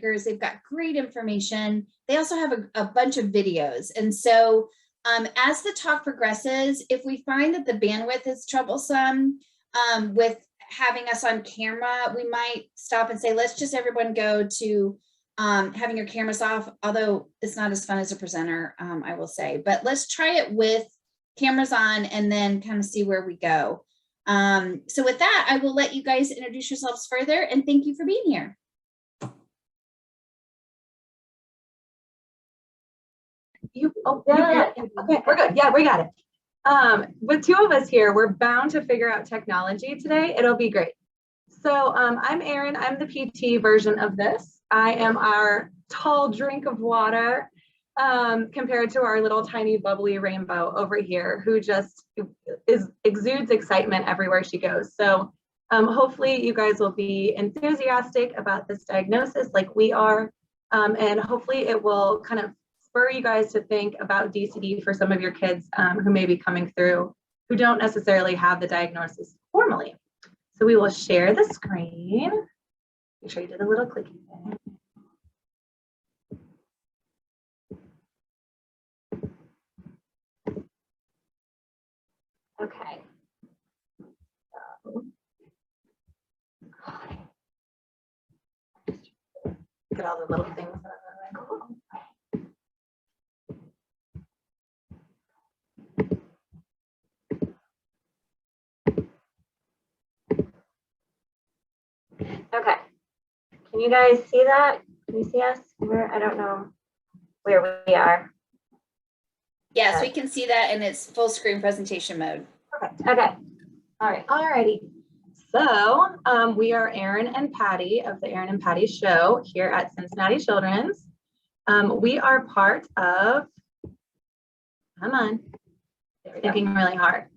speakers. They've got great information. They also have a bunch of videos. And so as the talk progresses, if we find that the bandwidth is troublesome with having us on camera, we might stop and say, let's just everyone go to having your cameras off, although it's not as fun as a presenter, I will say, but let's try it with cameras on and then kind of see where we go. So with that, I will let you guys introduce yourselves further, and thank you for being here. Okay, we're good. Yeah, we got it. With two of us here, we're bound to figure out technology today. It'll be great. So I'm Erin. I'm the PT version of this. I am our tall drink of water compared to our little tiny bubbly rainbow over here, who just exudes excitement everywhere she goes. So hopefully you guys will be enthusiastic about this diagnosis like we are, and hopefully it will kind of spur you guys to think about DCD for some of your kids who may be coming through who don't necessarily have the diagnosis formally. So we will share the screen. Make sure you did a little clicky thing. Okay. Look at all the little things. Okay. Can you guys see that? Can you see us? I don't know where we are. Yes, we can see that, and it's full screen presentation mode. Perfect. Okay. All right. Alrighty. So we are Erin and Patty of the Erin and Patty Show here at Cincinnati Children's. We are part of, come on, they're thinking really hard.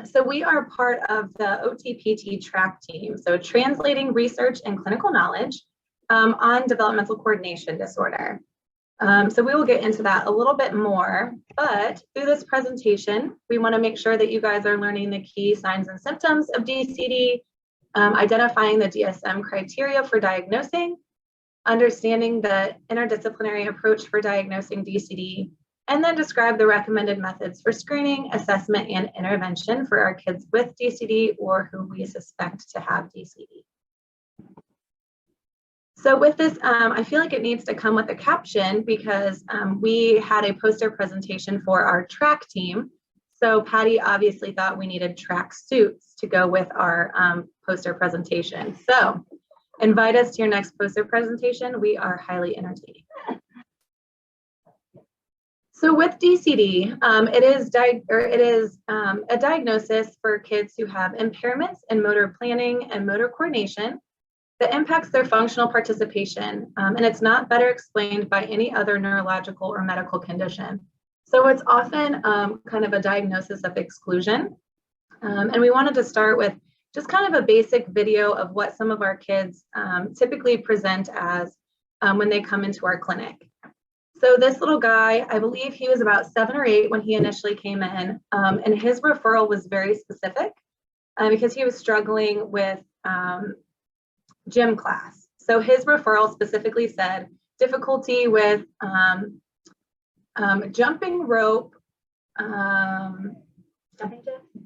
So we are part of the OTPT track team. So translating research and clinical knowledge on developmental coordination disorder. So we will get into that a little bit more, but through this presentation, we want to make sure that you guys are learning the key signs and symptoms of DCD, identifying the DSM criteria for diagnosing, understanding the interdisciplinary approach for diagnosing DCD, and then describe the recommended methods for screening, assessment, and intervention for our kids with DCD or who we suspect to have DCD. So with this, I feel like it needs to come with a caption because we had a poster presentation for our track team. So Patty obviously thought we needed track suits to go with our poster presentation. So invite us to your next poster presentation. We are highly entertaining. So with DCD, it is a diagnosis for kids who have impairments in motor planning and motor coordination that impacts their functional participation, and it's not better explained by any other neurological or medical condition. So it's often kind of a diagnosis of exclusion. And we wanted to start with just kind of a basic video of what some of our kids typically present as when they come into our clinic. So this little guy, I believe he was about 7 or 8 when he initially came in, and his referral was very specific because he was struggling with gym class. So his referral specifically said difficulty with jumping rope,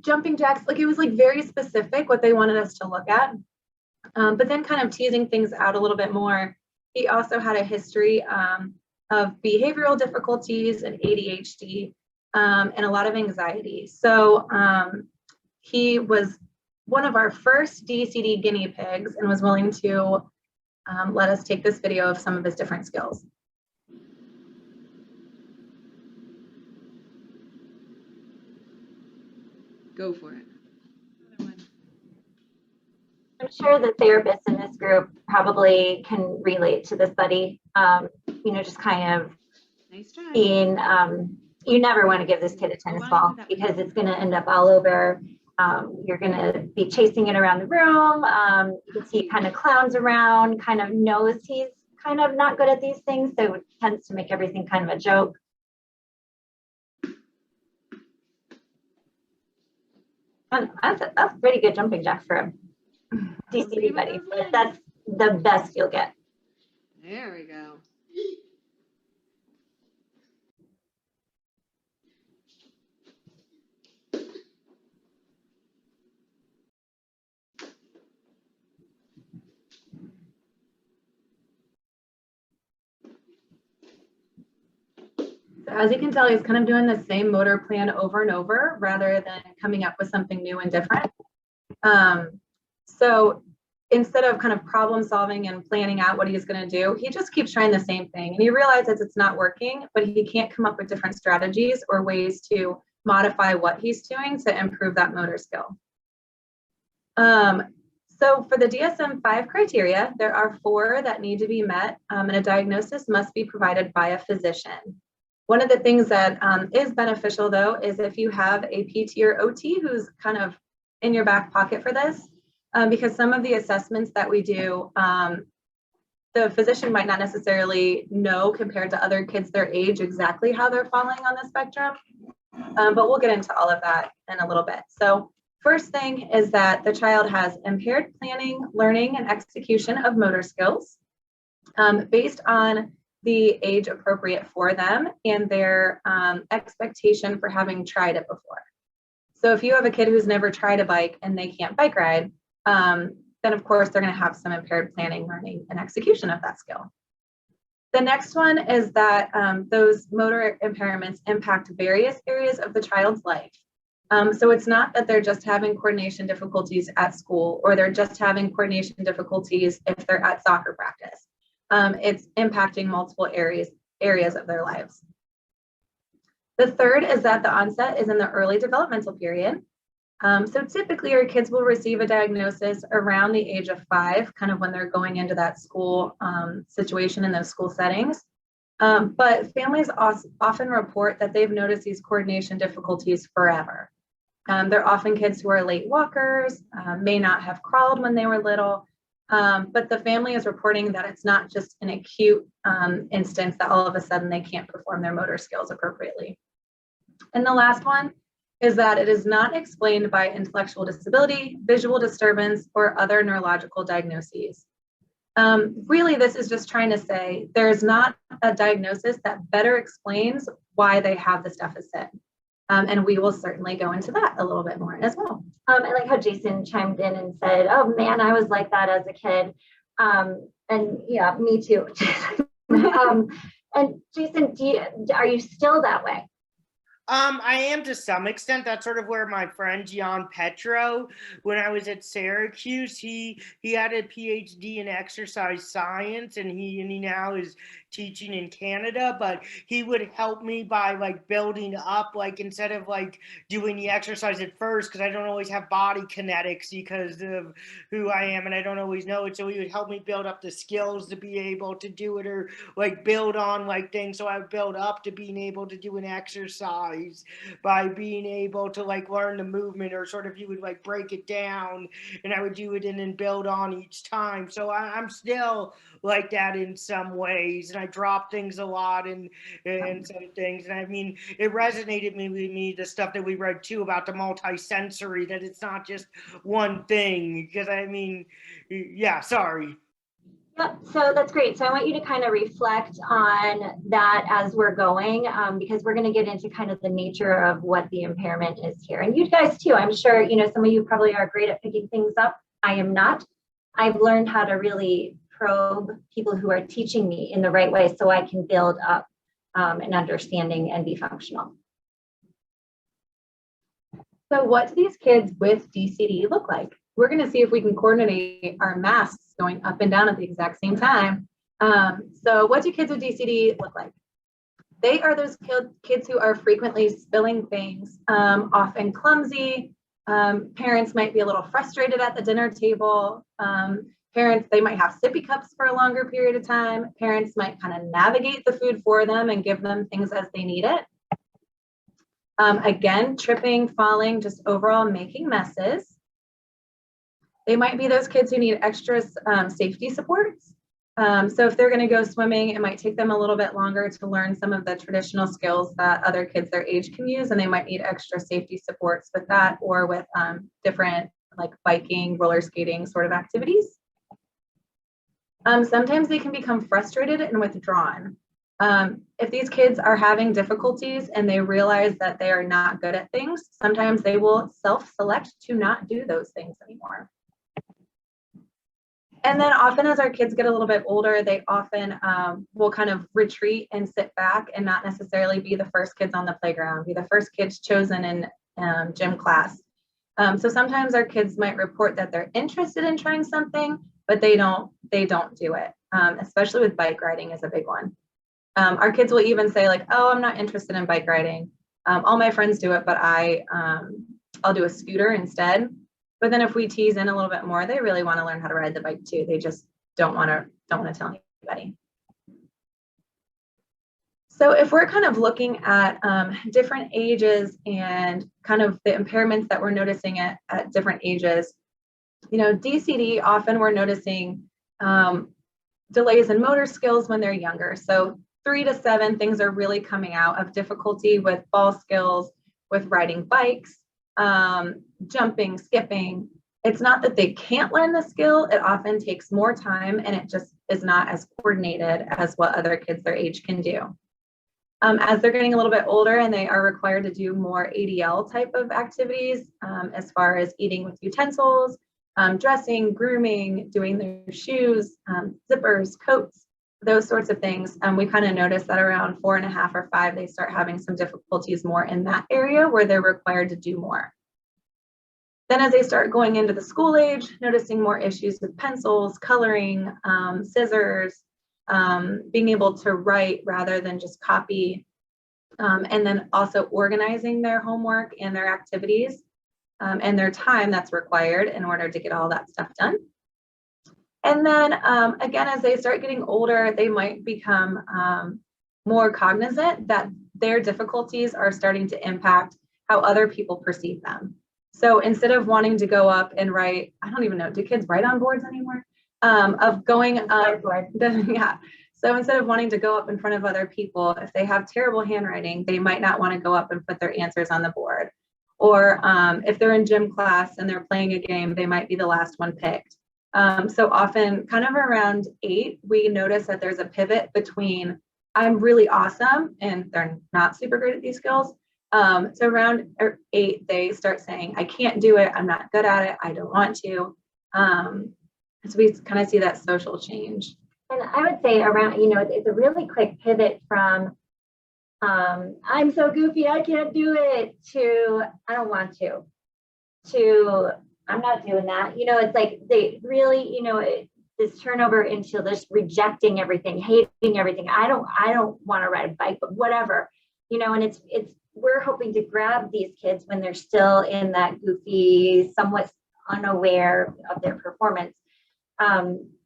jumping jacks. Like it was like very specific what they wanted us to look at. But then kind of teasing things out a little bit more. He also had a history of behavioral difficulties and ADHD and a lot of anxiety. So he was one of our first DCD guinea pigs and was willing to let us take this video of some of his different skills. Go for it. I'm sure the therapists in this group probably can relate to this buddy. You know, just kind of Nice try. being, you never want to give this kid a tennis ball because it's going to end up all over. You're going to be chasing it around the room. You can see he kind of clowns around, kind of knows he's kind of not good at these things, so it tends to make everything kind of a joke. That's a pretty good jumping jack for a DCD buddy, but that's the best you'll get. There we go. So as you can tell, he's kind of doing the same motor plan over and over rather than coming up with something new and different. So instead of kind of problem solving and planning out what he's going to do, he just keeps trying the same thing. And he realizes it's not working, but he can't come up with different strategies or ways to modify what he's doing to improve that motor skill. So for the DSM-5 criteria, there are 4 that need to be met, and a diagnosis must be provided by a physician. One of the things that is beneficial, though, is if you have a PT or OT who's kind of in your back pocket for this, because some of the assessments that we do, the physician might not necessarily know compared to other kids their age exactly how they're falling on the spectrum, but we'll get into all of that in a little bit. So first thing is that the child has impaired planning, learning, and execution of motor skills based on the age appropriate for them and their expectation for having tried it before. So if you have a kid who's never tried a bike and they can't bike ride, then of course they're going to have some impaired planning, learning, and execution of that skill. The next one is that those motor impairments impact various areas of the child's life. So it's not that they're just having coordination difficulties at school or they're just having coordination difficulties if they're at soccer practice. It's impacting multiple areas of their lives. The third is that the onset is in the early developmental period. So typically our kids will receive a diagnosis around the age of 5, kind of when they're going into that school situation in those school settings. But families often report that they've noticed these coordination difficulties forever. They're often kids who are late walkers, may not have crawled when they were little, but the family is reporting that it's not just an acute instance that all of a sudden they can't perform their motor skills appropriately. And the last one is that it is not explained by intellectual disability, visual disturbance, or other neurological diagnoses. Really, this is just trying to say there's not a diagnosis that better explains why they have this deficit. And we will certainly go into that a little bit more as well. I like how Jason chimed in and said, oh man, I was like that as a kid. And yeah, me too. And Jason, are you still that way? I am to some extent. That's sort of where my friend Gian Petro, when I was at Syracuse, he had a PhD in exercise science, and he now is teaching in Canada, but he would help me by like building up, like instead of like doing the exercise at first, because I don't always have body kinetics because of who I am and I don't always know it. So he would help me build up the skills to be able to do it, or like build on like things. So I would build up to being able to do an exercise by being able to like learn the movement, or sort of he would like break it down and I would do it and then build on each time. So I'm still like that in some ways, and I drop things a lot and some things. And I mean, it resonated with me the stuff that we read too about the multi-sensory, that it's not just one thing, because I mean, yeah, sorry. Yep, so that's great. So I want you to kind of reflect on that as we're going, because we're going to get into kind of the nature of what the impairment is here. And you guys too, I'm sure, you know, some of you probably are great at picking things up. I am not. I've learned how to really probe people who are teaching me in the right way so I can build up an understanding and be functional. So what do these kids with DCD look like? We're going to see if we can coordinate our masks going up and down at the exact same time. So what do kids with DCD look like? They are those kids who are frequently spilling things, often clumsy. Parents might be a little frustrated at the dinner table. Parents, they might have sippy cups for a longer period of time. Parents might kind of navigate the food for them and give them things as they need it. Again, tripping, falling, just overall making messes. They might be those kids who need extra safety supports. So if they're going to go swimming, it might take them a little bit longer to learn some of the traditional skills that other kids their age can use, and they might need extra safety supports with that, or with different like biking, roller skating sort of activities. Sometimes they can become frustrated and withdrawn. If these kids are having difficulties and they realize that they are not good at things, sometimes they will self-select to not do those things anymore. And then often as our kids get a little bit older, they often will kind of retreat and sit back and not necessarily be the first kids on the playground, be the first kids chosen in gym class. So sometimes our kids might report that they're interested in trying something, but they don't do it, especially with bike riding is a big one. Our kids will even say like, oh, I'm not interested in bike riding. All my friends do it, but I'll do a scooter instead. But then if we tease in a little bit more, they really want to learn how to ride the bike too. They just don't want to tell anybody. So if we're kind of looking at different ages and kind of the impairments that we're noticing at different ages, you know, DCD, often we're noticing delays in motor skills when they're younger. So 3 to 7, things are really coming out of difficulty with ball skills, with riding bikes, jumping, skipping. It's not that they can't learn the skill, it often takes more time and it just is not as coordinated as what other kids their age can do. As they're getting a little bit older and they are required to do more ADL type of activities, as far as eating with utensils, dressing, grooming, doing their shoes, zippers, coats, those sorts of things. We kind of notice that around 4.5 or 5, they start having some difficulties more in that area where they're required to do more. Then as they start going into the school age, noticing more issues with pencils, coloring, scissors, being able to write rather than just copy, and then also organizing their homework and their activities and their time that's required in order to get all that stuff done. And then again, as they start getting older, they might become more cognizant that their difficulties are starting to impact how other people perceive them. So instead of wanting to go up and write, I don't even know, do kids write on boards anymore? Of going up, yeah. So instead of wanting to go up in front of other people, if they have terrible handwriting, they might not want to go up and put their answers on the board. Or if they're in gym class and they're playing a game, they might be the last one picked. So often kind of around 8, we notice that there's a pivot between I'm really awesome and they're not super great at these skills. So around 8, they start saying, I can't do it. I'm not good at it. I don't want to. So we kind of see that social change. And I would say around, you know, it's a really quick pivot from I'm so goofy, I can't do it, to I don't want to I'm not doing that. You know, it's like they really, you know, this turnover into this rejecting everything, hating everything. I don't want to ride a bike, but whatever, you know, and it's we're hoping to grab these kids when they're still in that goofy, somewhat unaware of their performance.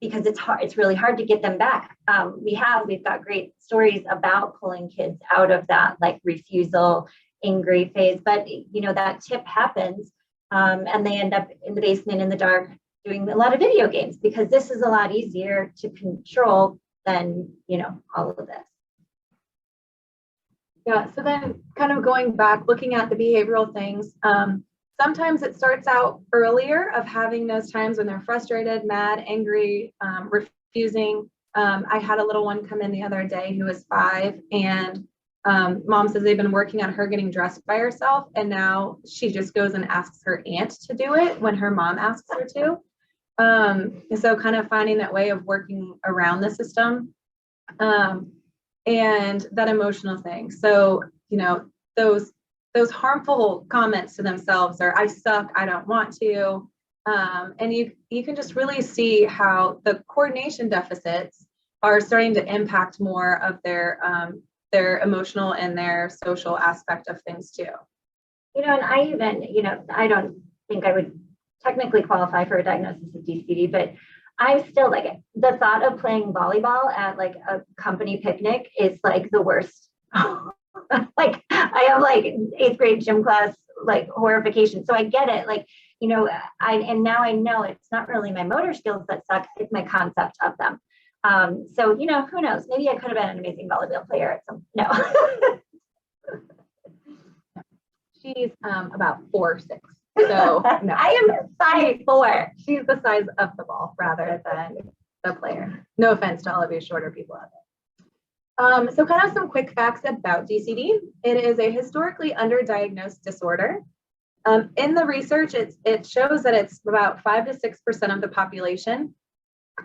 Because it's really hard to get them back. We've got great stories about pulling kids out of that like refusal, angry phase, but you know, that tip happens and they end up in the basement in the dark doing a lot of video games because this is a lot easier to control than, you know, all of this. Yeah, so then kind of going back, looking at the behavioral things, sometimes it starts out earlier of having those times when they're frustrated, mad, angry, refusing. I had a little one come in the other day who was 5 and mom says they've been working on her getting dressed by herself. And now she just goes and asks her aunt to do it when her mom asks her to. So kind of finding that way of working around the system and that emotional thing. So, you know, those harmful comments to themselves are, I suck, I don't want to. And you can just really see how the coordination deficits are starting to impact more of their emotional and their social aspect of things too. You know, and I even, you know, I don't think I would technically qualify for a diagnosis of DCD, but I'm still like, the thought of playing volleyball at like a company picnic is like the worst. Like I have like 8th grade gym class, like horrification. So I get it. Like, you know, and now I know it's not really my motor skills that suck. It's my concept of them. So, you know, who knows, maybe I could have been an amazing volleyball player at some, no. She's about 4'6". So no. I am 5'4". She's the size of the ball rather than a player. No offense to all of you shorter people out there. So kind of some quick facts about DCD. It is a historically underdiagnosed disorder. In the research, it shows that it's about 5 to 6% of the population.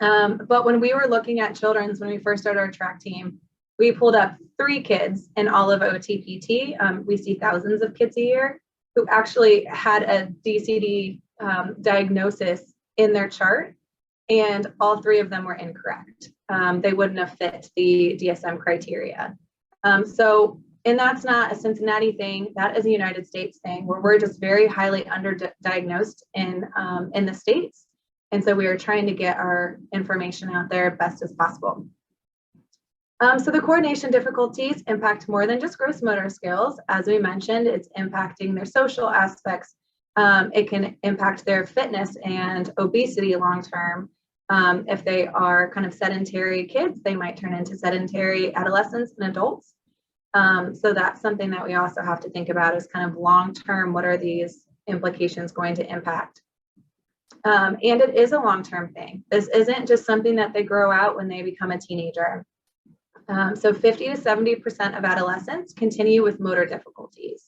But when we were looking at children's, when we first started our track team, we pulled up 3 kids in all of OTPT. We see thousands of kids a year who actually had a DCD diagnosis in their chart, and all 3 of them were incorrect. They wouldn't have fit the DSM criteria. And that's not a Cincinnati thing, that is a United States thing, where we're just very highly underdiagnosed in the States. And so we are trying to get our information out there best as possible. So the coordination difficulties impact more than just gross motor skills. As we mentioned, it's impacting their social aspects. It can impact their fitness and obesity long-term. If they are kind of sedentary kids, they might turn into sedentary adolescents and adults. So that's something that we also have to think about is kind of long-term, what are these implications going to impact? And it is a long-term thing. This isn't just something that they grow out when they become a teenager. So 50 to 70% of adolescents continue with motor difficulties.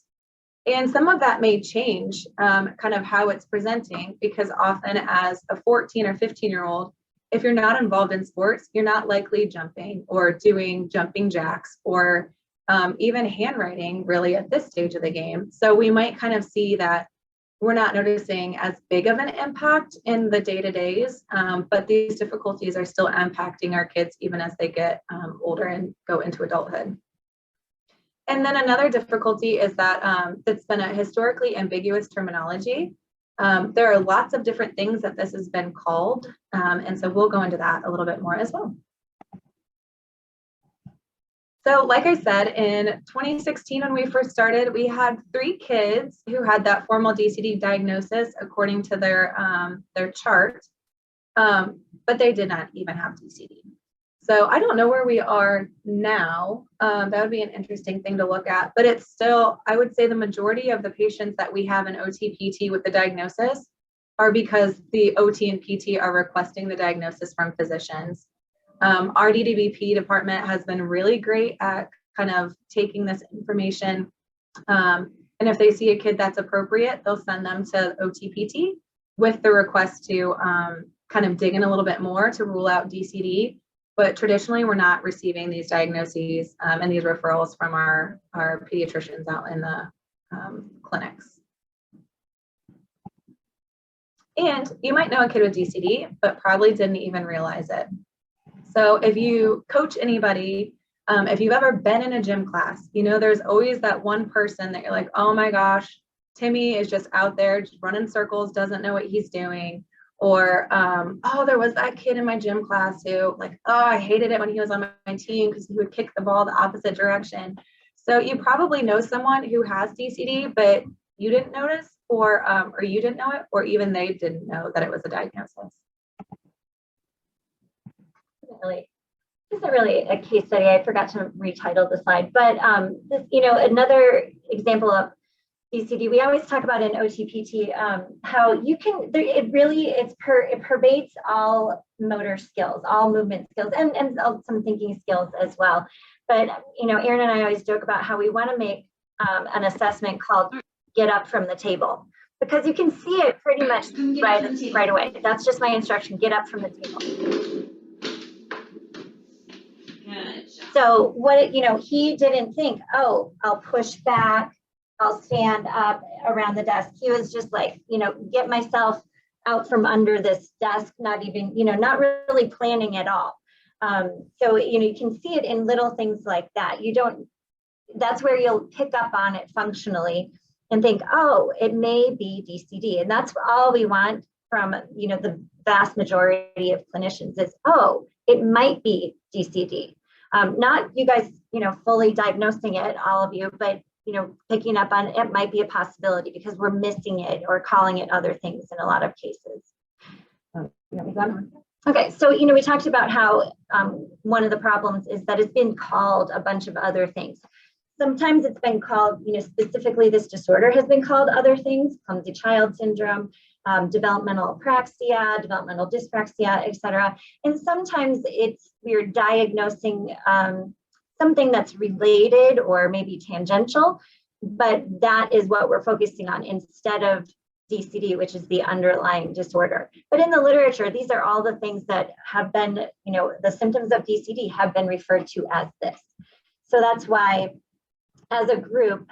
And some of that may change kind of how it's presenting, because often as a 14 or 15-year-old, if you're not involved in sports, you're not likely jumping or doing jumping jacks or even handwriting really at this stage of the game. So we might kind of see that we're not noticing as big of an impact in the day-to-days, but these difficulties are still impacting our kids even as they get older and go into adulthood. And then another difficulty is that it's been a historically ambiguous terminology. There are lots of different things that this has been called, and so we'll go into that a little bit more as well. So like I said, in 2016, when we first started, we had 3 kids who had that formal DCD diagnosis according to their chart, but they did not even have DCD. So I don't know where we are now. That would be an interesting thing to look at, but it's still, I would say the majority of the patients that we have in OT-PT with the diagnosis are because the OT and PT are requesting the diagnosis from physicians. Our DDBP department has been really great at kind of taking this information. And if they see a kid that's appropriate, they'll send them to OTPT with the request to kind of dig in a little bit more to rule out DCD. But traditionally, we're not receiving these diagnoses and these referrals from our pediatricians out in the clinics. And you might know a kid with DCD, but probably didn't even realize it. So if you coach anybody, if you've ever been in a gym class, you know, there's always that one person that you're like, oh my gosh, Timmy is just out there just running circles, doesn't know what he's doing. Or, oh, there was that kid in my gym class who like, oh, I hated it when he was on my team because he would kick the ball the opposite direction. So you probably know someone who has DCD, but you didn't notice, or you didn't know it, or even they didn't know that it was a diagnosis. This isn't really a case study. I forgot to retitle the slide, but this, you know, another example of DCD, we always talk about in OTPT how you can, it pervades all motor skills, all movement skills, and some thinking skills as well. But, you know, Erin and I always joke about how we want to make an assessment called Get Up from the Table, because you can see it pretty much right away. That's just my instruction, get up from the table. So what, you know, he didn't think, oh, I'll push back, I'll stand up around the desk. He was just like, you know, get myself out from under this desk, not even, you know, not really planning at all. So, you know, you can see it in little things like that. That's where you'll pick up on it functionally and think, oh, it may be DCD. And that's all we want from, you know, the vast majority of clinicians is, oh, it might be DCD. Not you guys, you know, fully diagnosing it, all of you, but, you know, picking up on it might be a possibility because we're missing it or calling it other things in a lot of cases. Okay, so, you know, we talked about how one of the problems is that it's been called a bunch of other things. Sometimes it's been called, you know, specifically this disorder has been called other things, clumsy child syndrome. developmental apraxia, developmental dyspraxia, etc. And sometimes we're diagnosing something that's related or maybe tangential, but that is what we're focusing on instead of DCD, which is the underlying disorder. But in the literature, these are all the things that have been, the symptoms of DCD have been referred to as this. So that's why, as a group,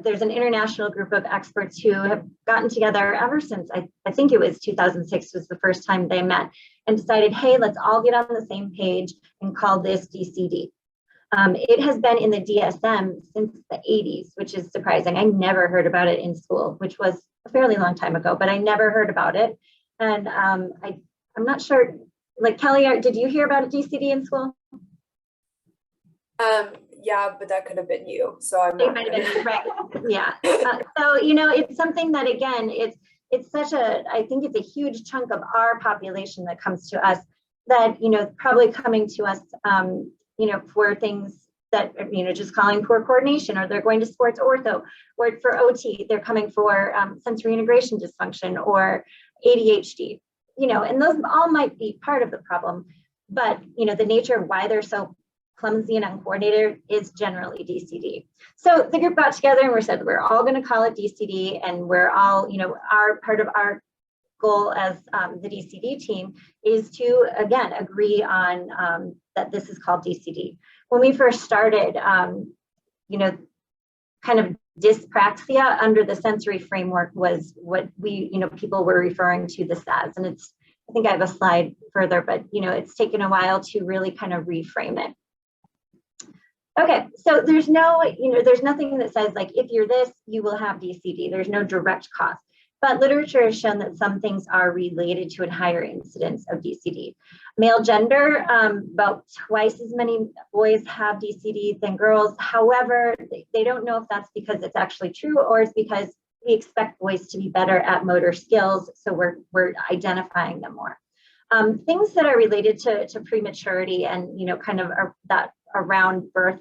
there's an international group of experts who have gotten together ever since, I think it was 2006 was the first time they met, and decided, hey, let's all get on the same page and call this DCD. It has been in the DSM since the 80s, which is surprising. I never heard about it in school, which was a fairly long time ago, but I never heard about it. And I'm not sure, like Kelly, did you hear about a DCD in school? Yeah, but that could have been you. So I'm not right. Yeah. So, it's something that, again, it's such I think it's a huge chunk of our population that comes to us that, probably coming to us, for things that, just calling poor coordination, or they're going to sports ortho, or for OT, they're coming for sensory integration dysfunction or ADHD, and those all might be part of the problem. But, the nature of why they're so clumsy and uncoordinated is generally DCD. So the group got together and we said, we're all going to call it DCD, and we're all, our part of our goal as the DCD team is to, again, agree on that this is called DCD. When we first started, kind of dyspraxia under the sensory framework was what we, people were referring to this as. And I think I have a slide further, but, it's taken a while to really kind of reframe it. Okay, so there's nothing that says, like, if you're this, you will have DCD. There's no direct cause. But literature has shown that some things are related to a higher incidence of DCD. Male gender, about twice as many boys have DCD than girls. However, they don't know if that's because it's actually true or it's because we expect boys to be better at motor skills, so we're identifying them more. Things that are related to prematurity and, kind of that around birth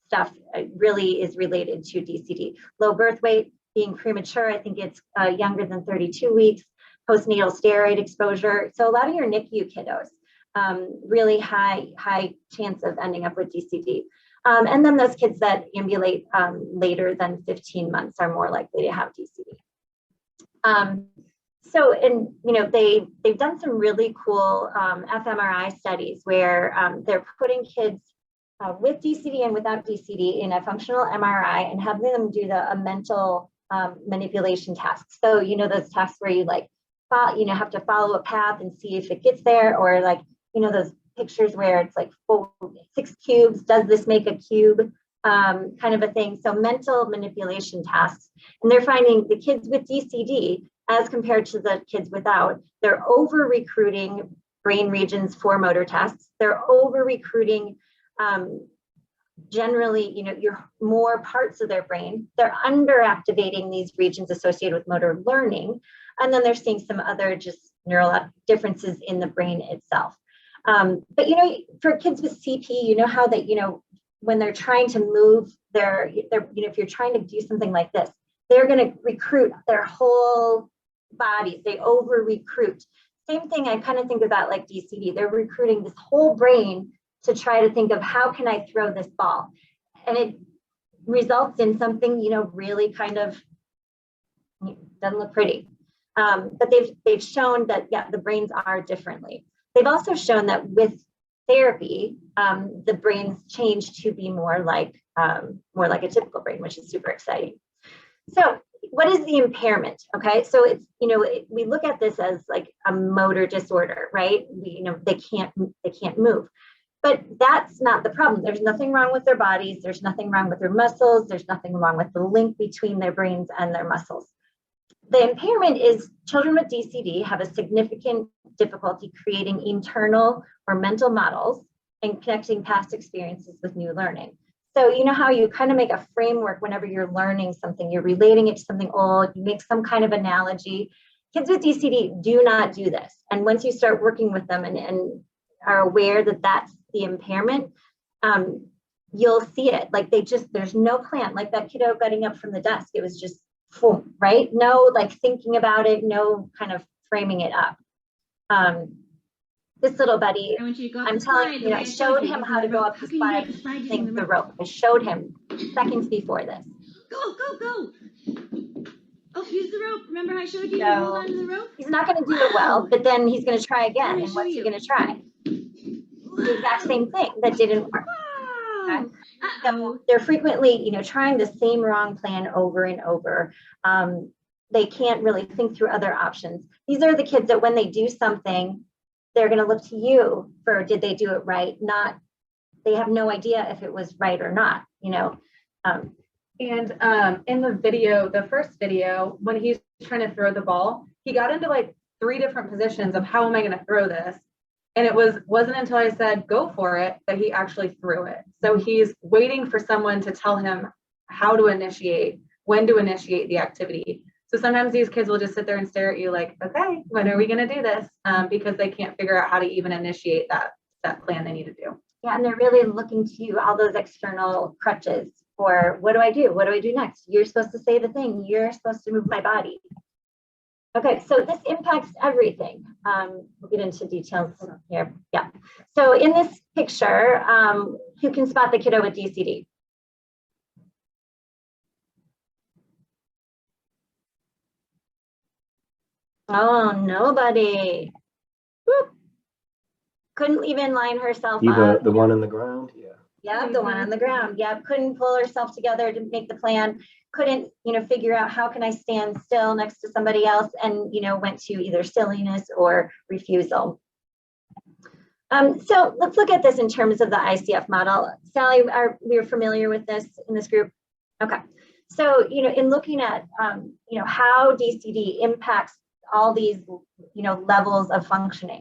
stuff really is related to DCD. Low birth weight, being premature, I think it's younger than 32 weeks, postnatal steroid exposure. So a lot of your NICU kiddos, really high chance of ending up with DCD. And then those kids that ambulate later than 15 months are more likely to have DCD. They've done some really cool fMRI studies where they're putting kids with DCD and without DCD in a functional MRI and having them do a mental manipulation tasks. So, those tasks where you have to follow a path and see if it gets there, or those pictures where it's like 6 cubes, does this make a cube, kind of a thing. So mental manipulation tasks. And they're finding the kids with DCD as compared to the kids without, they're over recruiting brain regions for motor tasks. They're over recruiting generally, your more parts of their brain. They're underactivating these regions associated with motor learning. And then they're seeing some other just neural differences in the brain itself. But, for kids with CP, how that, when they're trying to move if you're trying to do something like this, they're going to recruit their whole bodies. They over recruit. Same thing, I kind of think about like DCD. They're recruiting this whole brain to try to think of how can I throw this ball? And it results in something, really kind of doesn't look pretty. But they've shown that, yeah, the brains are differently. They've also shown that with therapy, the brains change to be more like a typical brain, which is super exciting. So what is the impairment? Okay, so it's, we look at this as like a motor disorder, right? They can't move. But that's not the problem. There's nothing wrong with their bodies. There's nothing wrong with their muscles. There's nothing wrong with the link between their brains and their muscles. The impairment is children with DCD have a significant difficulty creating internal or mental models and connecting past experiences with new learning. So you know how you kind of make a framework whenever you're learning something, you're relating it to something old, you make some kind of analogy. Kids with DCD do not do this. And once you start working with them and are aware that that's the impairment, you'll see it. Like there's no plan. Like that kiddo getting up from the desk, it was just right? No, like thinking about it, no kind of framing it up. This little buddy, I want you to go up I'm the telling slide, you, the way I I showed you, him using how to the go rope. up How the can you get slide up the slide using using the the rope? rope. I showed him seconds before this. Go, go, go. Oh, use the rope. Remember how I showed you? So, You hold on to the rope. He's not going to do it well, but then he's going to try again. Let me And show what's he you. going to try? The exact Wow. same thing that didn't work. Wow. Okay. Uh-oh. So they're frequently, trying the same wrong plan over and over. They can't really think through other options. These are the kids that when they do something, they're going to look to you for, did they do it right? Not, they have no idea if it was right or not, And in the video, the first video, when he's trying to throw the ball, he got into like 3 different positions of how am I going to throw this? And it wasn't until I said, go for it, that he actually threw it. So he's waiting for someone to tell him how to initiate, when to initiate the activity. So sometimes these kids will just sit there and stare at you like, okay, when are we going to do this? Because they can't figure out how to even initiate that plan they need to do. Yeah, and they're really looking to you, all those external crutches for what do I do? What do I do next? You're supposed to say the thing. You're supposed to move my body. Okay, so this impacts everything. We'll get into details here. Yeah. So in this picture, who can spot the kiddo with DCD? Oh, nobody. Whoop. Couldn't even line herself up. The one on the ground, yeah. Yeah, the one on the ground. Yeah, couldn't pull herself together to make the plan. Couldn't, figure out how can I stand still next to somebody else, and went to either silliness or refusal. So let's look at this in terms of the ICF model. Sally, we are familiar with this in this group? Okay. So, in looking at, how DCD impacts all these, levels of functioning,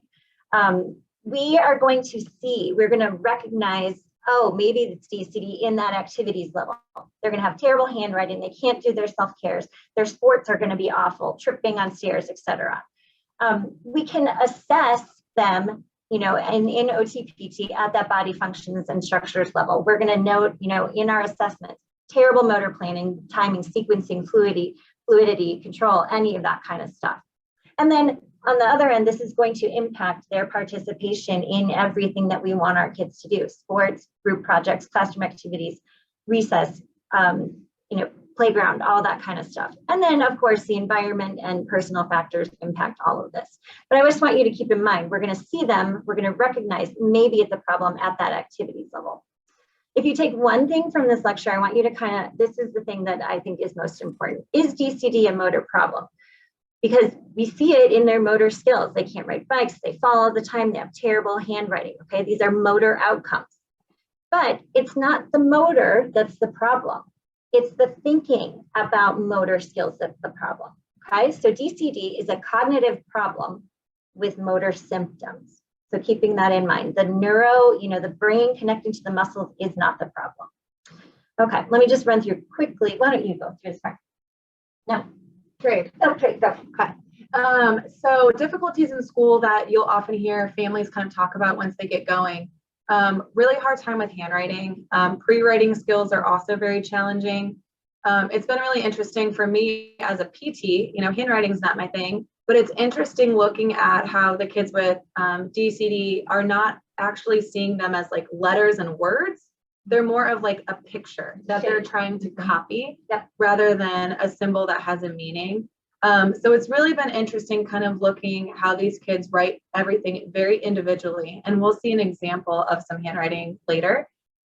we are going to see, we're going to recognize, oh, maybe it's DCD in that activities level. They're going to have terrible handwriting. They can't do their self-cares. Their sports are going to be awful, tripping on stairs, etc. We can assess them, in OTPT at that body functions and structures level. We're going to note, in our assessments, terrible motor planning, timing, sequencing, fluidity, control, any of that kind of stuff. And then on the other end, this is going to impact their participation in everything that we want our kids to do: sports, group projects, classroom activities, recess, playground, all that kind of stuff. And then, of course, the environment and personal factors impact all of this. But I just want you to keep in mind, we're going to see them, we're going to recognize maybe it's a problem at that activities level. If you take one thing from this lecture, I want you to this is the thing that I think is most important. Is DCD a motor problem? Because we see it in their motor skills. They can't ride bikes, they fall all the time, they have terrible handwriting, okay? These are motor outcomes. But it's not the motor that's the problem. It's the thinking about motor skills that's the problem, okay? So DCD is a cognitive problem with motor symptoms. So keeping that in mind, the the brain connecting to the muscles is not the problem. Okay, let me just run through quickly. Why don't you go through this part? No. Great. Okay, go. Okay. So difficulties in school that you'll often hear families kind of talk about once they get going. Really hard time with handwriting. Pre-writing skills are also very challenging. It's been really interesting for me as a PT, handwriting is not my thing, but it's interesting looking at how the kids with DCD are not actually seeing them as like letters and words. They're more of like a picture that they're trying to copy rather than a symbol that has a meaning. So it's really been interesting kind of looking how these kids write everything very individually. And we'll see an example of some handwriting later.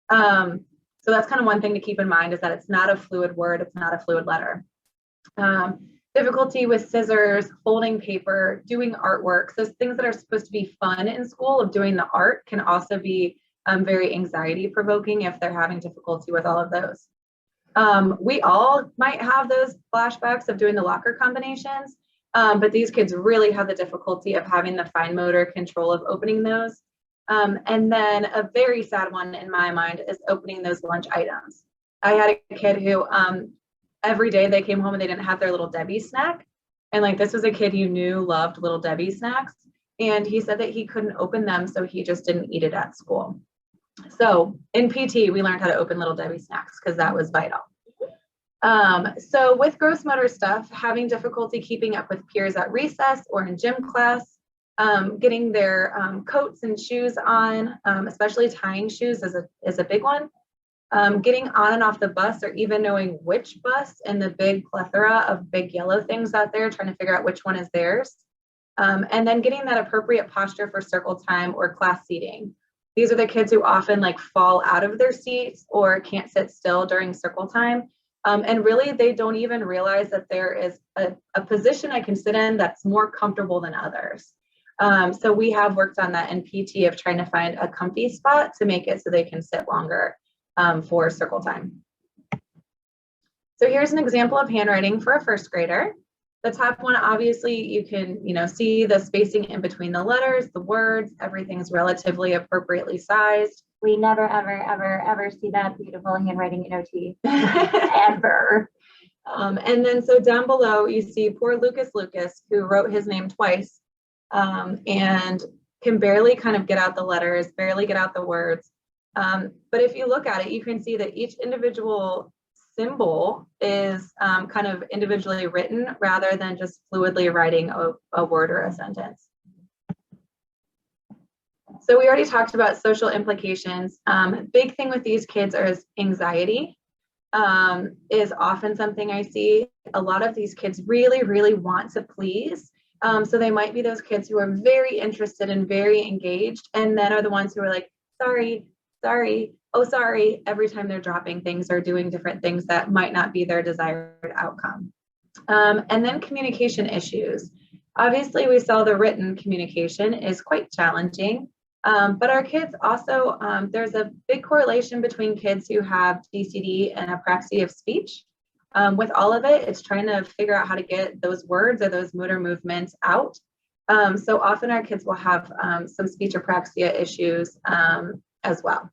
So that's kind of one thing to keep in mind, is that it's not a fluid word, it's not a fluid letter. Difficulty with scissors, holding paper, doing artwork. So things that are supposed to be fun in school of doing the art can also be very anxiety provoking if they're having difficulty with all of those. We all might have those flashbacks of doing the locker combinations, but these kids really have the difficulty of having the fine motor control of opening those. And then a very sad one in my mind is opening those lunch items. I had a kid who every day they came home and they didn't have their Little Debbie snack. And like, this was a kid you knew loved Little Debbie snacks. And he said that he couldn't open them, so he just didn't eat it at school. So in PT, we learned how to open Little Debbie snacks because that was vital. So with gross motor stuff, having difficulty keeping up with peers at recess or in gym class, getting their coats and shoes on, especially tying shoes is a big one. Getting on and off the bus, or even knowing which bus in the big plethora of big yellow things out there, trying to figure out which one is theirs. And then getting that appropriate posture for circle time or class seating. These are the kids who often like fall out of their seats or can't sit still during circle time. And really, they don't even realize that there is a position I can sit in that's more comfortable than others. So we have worked on that in PT of trying to find a comfy spot to make it so they can sit longer for circle time. So here's an example of handwriting for a first grader. The top one, obviously, you can see the spacing in between the letters, the words, everything's relatively appropriately sized. We never, ever, ever, ever see that beautiful handwriting in OT, ever. And then so down below, you see poor Lucas, who wrote his name twice and can barely kind of get out the letters, barely get out the words. But if you look at it, you can see that each individual symbol is kind of individually written rather than just fluidly writing a word or a sentence. So we already talked about social implications. Big thing with these kids is anxiety is often something I see. A lot of these kids really, really want to please. So they might be those kids who are very interested and very engaged, and then are the ones who are like, sorry, oh, sorry, every time they're dropping things or doing different things that might not be their desired outcome. And then communication issues. Obviously, we saw the written communication is quite challenging. But our kids also, there's a big correlation between kids who have DCD and apraxia of speech. With all of it, it's trying to figure out how to get those words or those motor movements out. So often our kids will have some speech apraxia issues as well.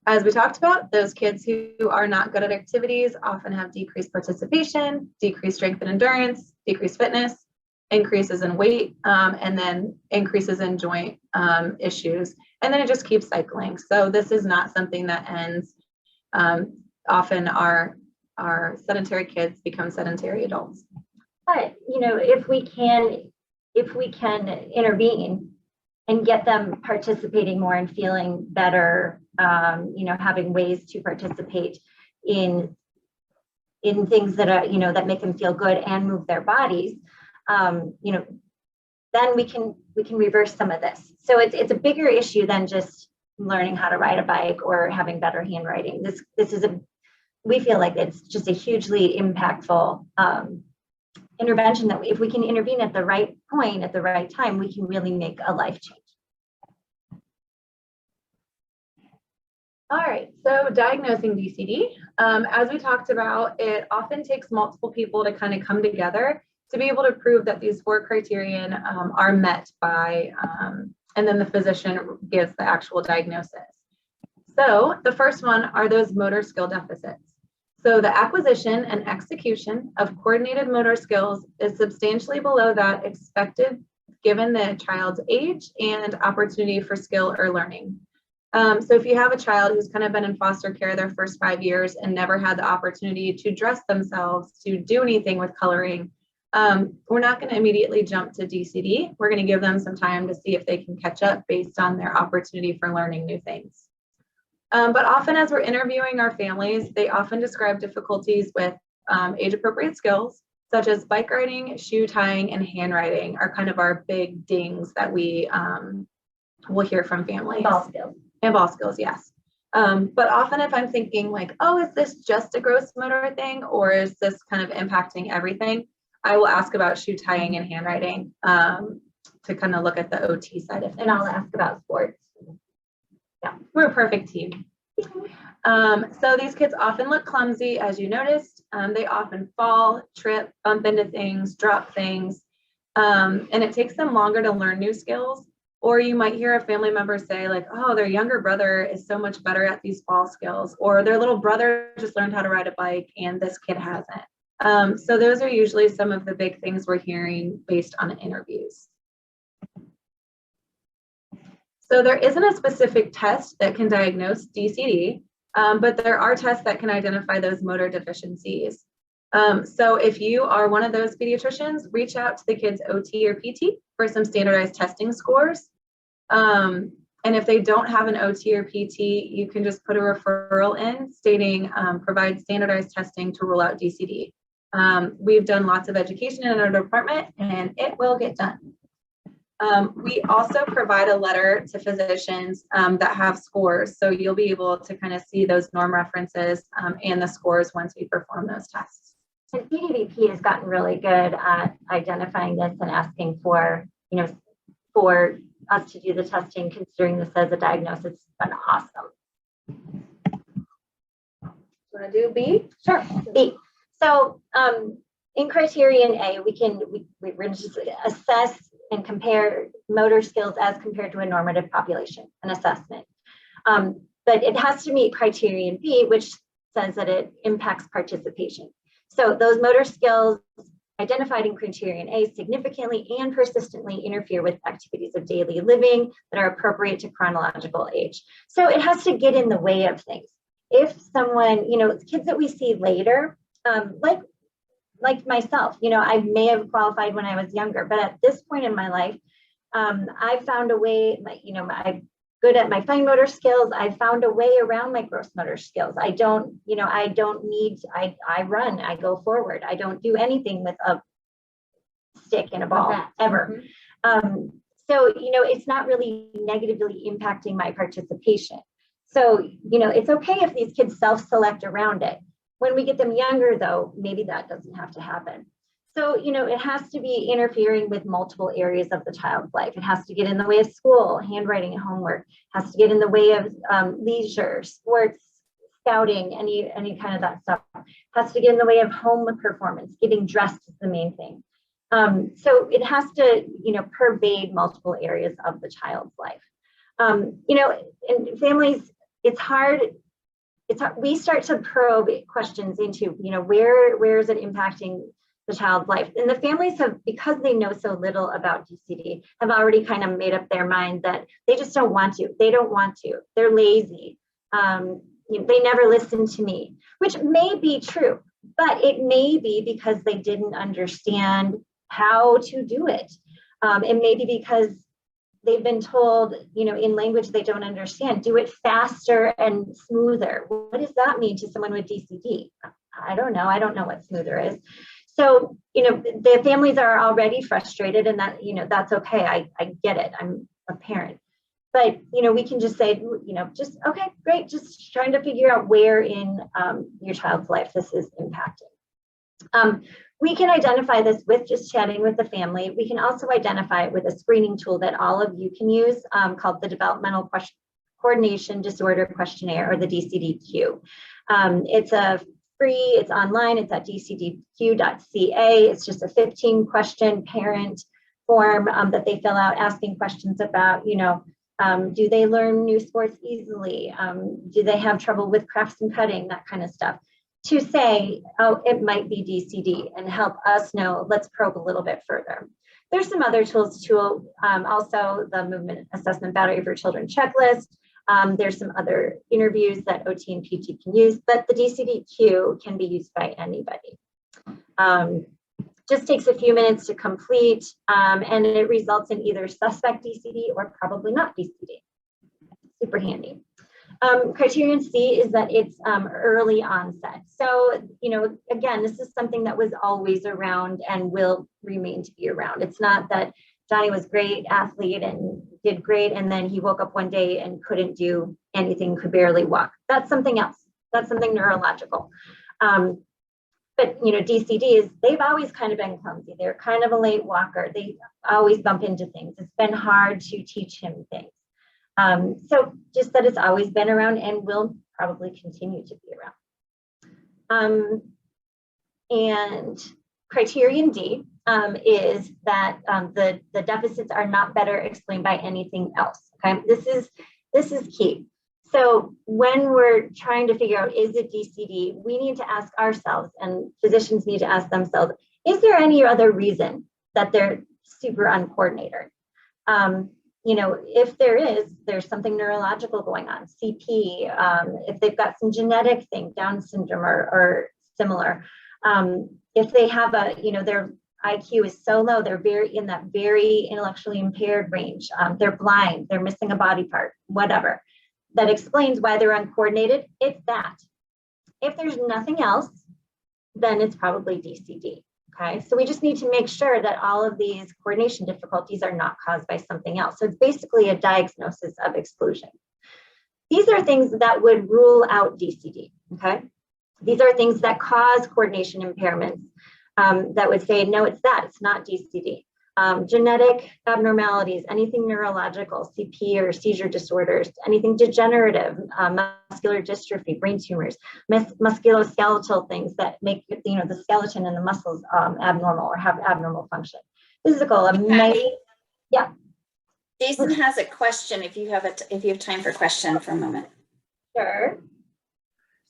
As we talked about, those kids who are not good at activities often have decreased participation, decreased strength and endurance, decreased fitness, increases in weight, and then increases in joint issues. And then it just keeps cycling. So this is not something that ends. Often our sedentary kids become sedentary adults. But if we can intervene and get them participating more and feeling better, having ways to participate in things that are that make them feel good and move their bodies, then we can reverse some of this. So it's a bigger issue than just learning how to ride a bike or having better handwriting. We feel like it's just a hugely impactful intervention that if we can intervene at the right point, at the right time, we can really make a life change. All right, so diagnosing DCD. As we talked about, it often takes multiple people to kind of come together to be able to prove that these 4 criterion are met by, and then the physician gives the actual diagnosis. So the first one are those motor skill deficits. So the acquisition and execution of coordinated motor skills is substantially below that expected given the child's age and opportunity for skill or learning. So if you have a child who's kind of been in foster care their first 5 years and never had the opportunity to dress themselves, to do anything with coloring, we're not going to immediately jump to DCD. We're going to give them some time to see if they can catch up based on their opportunity for learning new things. But often as we're interviewing our families, they often describe difficulties with age-appropriate skills, such as bike riding, shoe tying, and handwriting are kind of our big dings that we will hear from families. Ball skills. And ball skills, yes. But often if I'm thinking like, oh, is this just a gross motor thing, or is this kind of impacting everything? I will ask about shoe tying and handwriting to kind of look at the OT side of things. And I'll ask about sports. Yeah, we're a perfect team. So these kids often look clumsy, as you noticed. They often fall, trip, bump into things, drop things, and it takes them longer to learn new skills. Or you might hear a family member say like, oh, their younger brother is so much better at these ball skills, or their little brother just learned how to ride a bike and this kid hasn't. So those are usually some of the big things we're hearing based on interviews. So there isn't a specific test that can diagnose DCD. but there are tests that can identify those motor deficiencies. So if you are one of those pediatricians, reach out to the kid's OT or PT for some standardized testing scores. And if they don't have an OT or PT, you can just put a referral in stating provide standardized testing to rule out DCD. We've done lots of education in our department and it will get done. We also provide a letter to physicians that have scores. So you'll be able to kind of see those norm references and the scores once we perform those tests. And CDVP has gotten really good at identifying this and asking for, for us to do the testing, considering this as a diagnosis. It's been awesome. Want to do B? Sure, B. So in criterion A, we're going to just assess and compare motor skills as compared to a normative population, an assessment. But it has to meet criterion B, which says that it impacts participation. So those motor skills identified in criterion A significantly and persistently interfere with activities of daily living that are appropriate to chronological age. So it has to get in the way of things. If someone, kids that we see later, like myself, I may have qualified when I was younger, but at this point in my life, I found a way, I'm good at my fine motor skills. I found a way around my gross motor skills. I run, I go forward. I don't do anything with a stick and a ball ever. Mm-hmm. So, it's not really negatively impacting my participation. So, it's okay if these kids self-select around it. When we get them younger, though, maybe that doesn't have to happen. So, it has to be interfering with multiple areas of the child's life. It has to get in the way of school, handwriting and homework, has to get in the way of leisure, sports, scouting, any kind of that stuff. Has to get in the way of home performance, getting dressed is the main thing. So it has to, pervade multiple areas of the child's life. In families, it's hard. We start to probe questions into, where is it impacting the child's life? And the families have, because they know so little about DCD, have already kind of made up their mind that they just don't want to. They don't want to. They're lazy. They never listen to me, which may be true, but it may be because they didn't understand how to do it. It may be because they've been told, in language they don't understand, do it faster and smoother. What does that mean to someone with DCD? I don't know. I don't know what smoother is. So, the families are already frustrated, and that, that's okay. I get it. I'm a parent. But, we can just say, just, okay, great. Just trying to figure out where in your child's life this is impacting. We can identify this with just chatting with the family. We can also identify it with a screening tool that all of you can use called the Developmental Coordination Disorder Questionnaire, or the DCDQ. It's free, it's online, it's at dcdq.ca. It's just a 15-question parent form that they fill out asking questions about, do they learn new sports easily? Do they have trouble with crafts and cutting, that kind of stuff? To say, oh, it might be DCD, and help us know, let's probe a little bit further. There's some other tools too, also the Movement Assessment Battery for Children checklist. There's some other interviews that OT and PT can use, but the DCDQ can be used by anybody. Just takes a few minutes to complete, and it results in either suspect DCD or probably not DCD. Super handy. Criterion C is that it's early onset. So, again, this is something that was always around and will remain to be around. It's not that Johnny was a great athlete and did great, and then he woke up one day and couldn't do anything, could barely walk. That's something else. That's something neurological. But, DCD is, they've always kind of been clumsy. They're kind of a late walker. They always bump into things. It's been hard to teach him things. So just that it's always been around and will probably continue to be around. And criterion D is that the deficits are not better explained by anything else. Okay, this is key. So when we're trying to figure out, is it DCD, we need to ask ourselves, and physicians need to ask themselves, is there any other reason that they're super uncoordinated? if there's something neurological going on, CP, if they've got some genetic thing, Down syndrome or similar, if they have their IQ is so low, they're in that very intellectually impaired range, they're blind, they're missing a body part, whatever, that explains why they're uncoordinated, it's that. If there's nothing else, then it's probably DCD. Okay, so we just need to make sure that all of these coordination difficulties are not caused by something else. So it's basically a diagnosis of exclusion. These are things that would rule out DCD. Okay, these are things that cause coordination impairments that would say, no, it's not DCD. Genetic abnormalities, anything neurological, CP or seizure disorders, anything degenerative, muscular dystrophy, brain tumors, musculoskeletal things that make the skeleton and the muscles abnormal or have abnormal function. Physical, yeah. Jason has a question. If you have time for a question for a moment. Sure.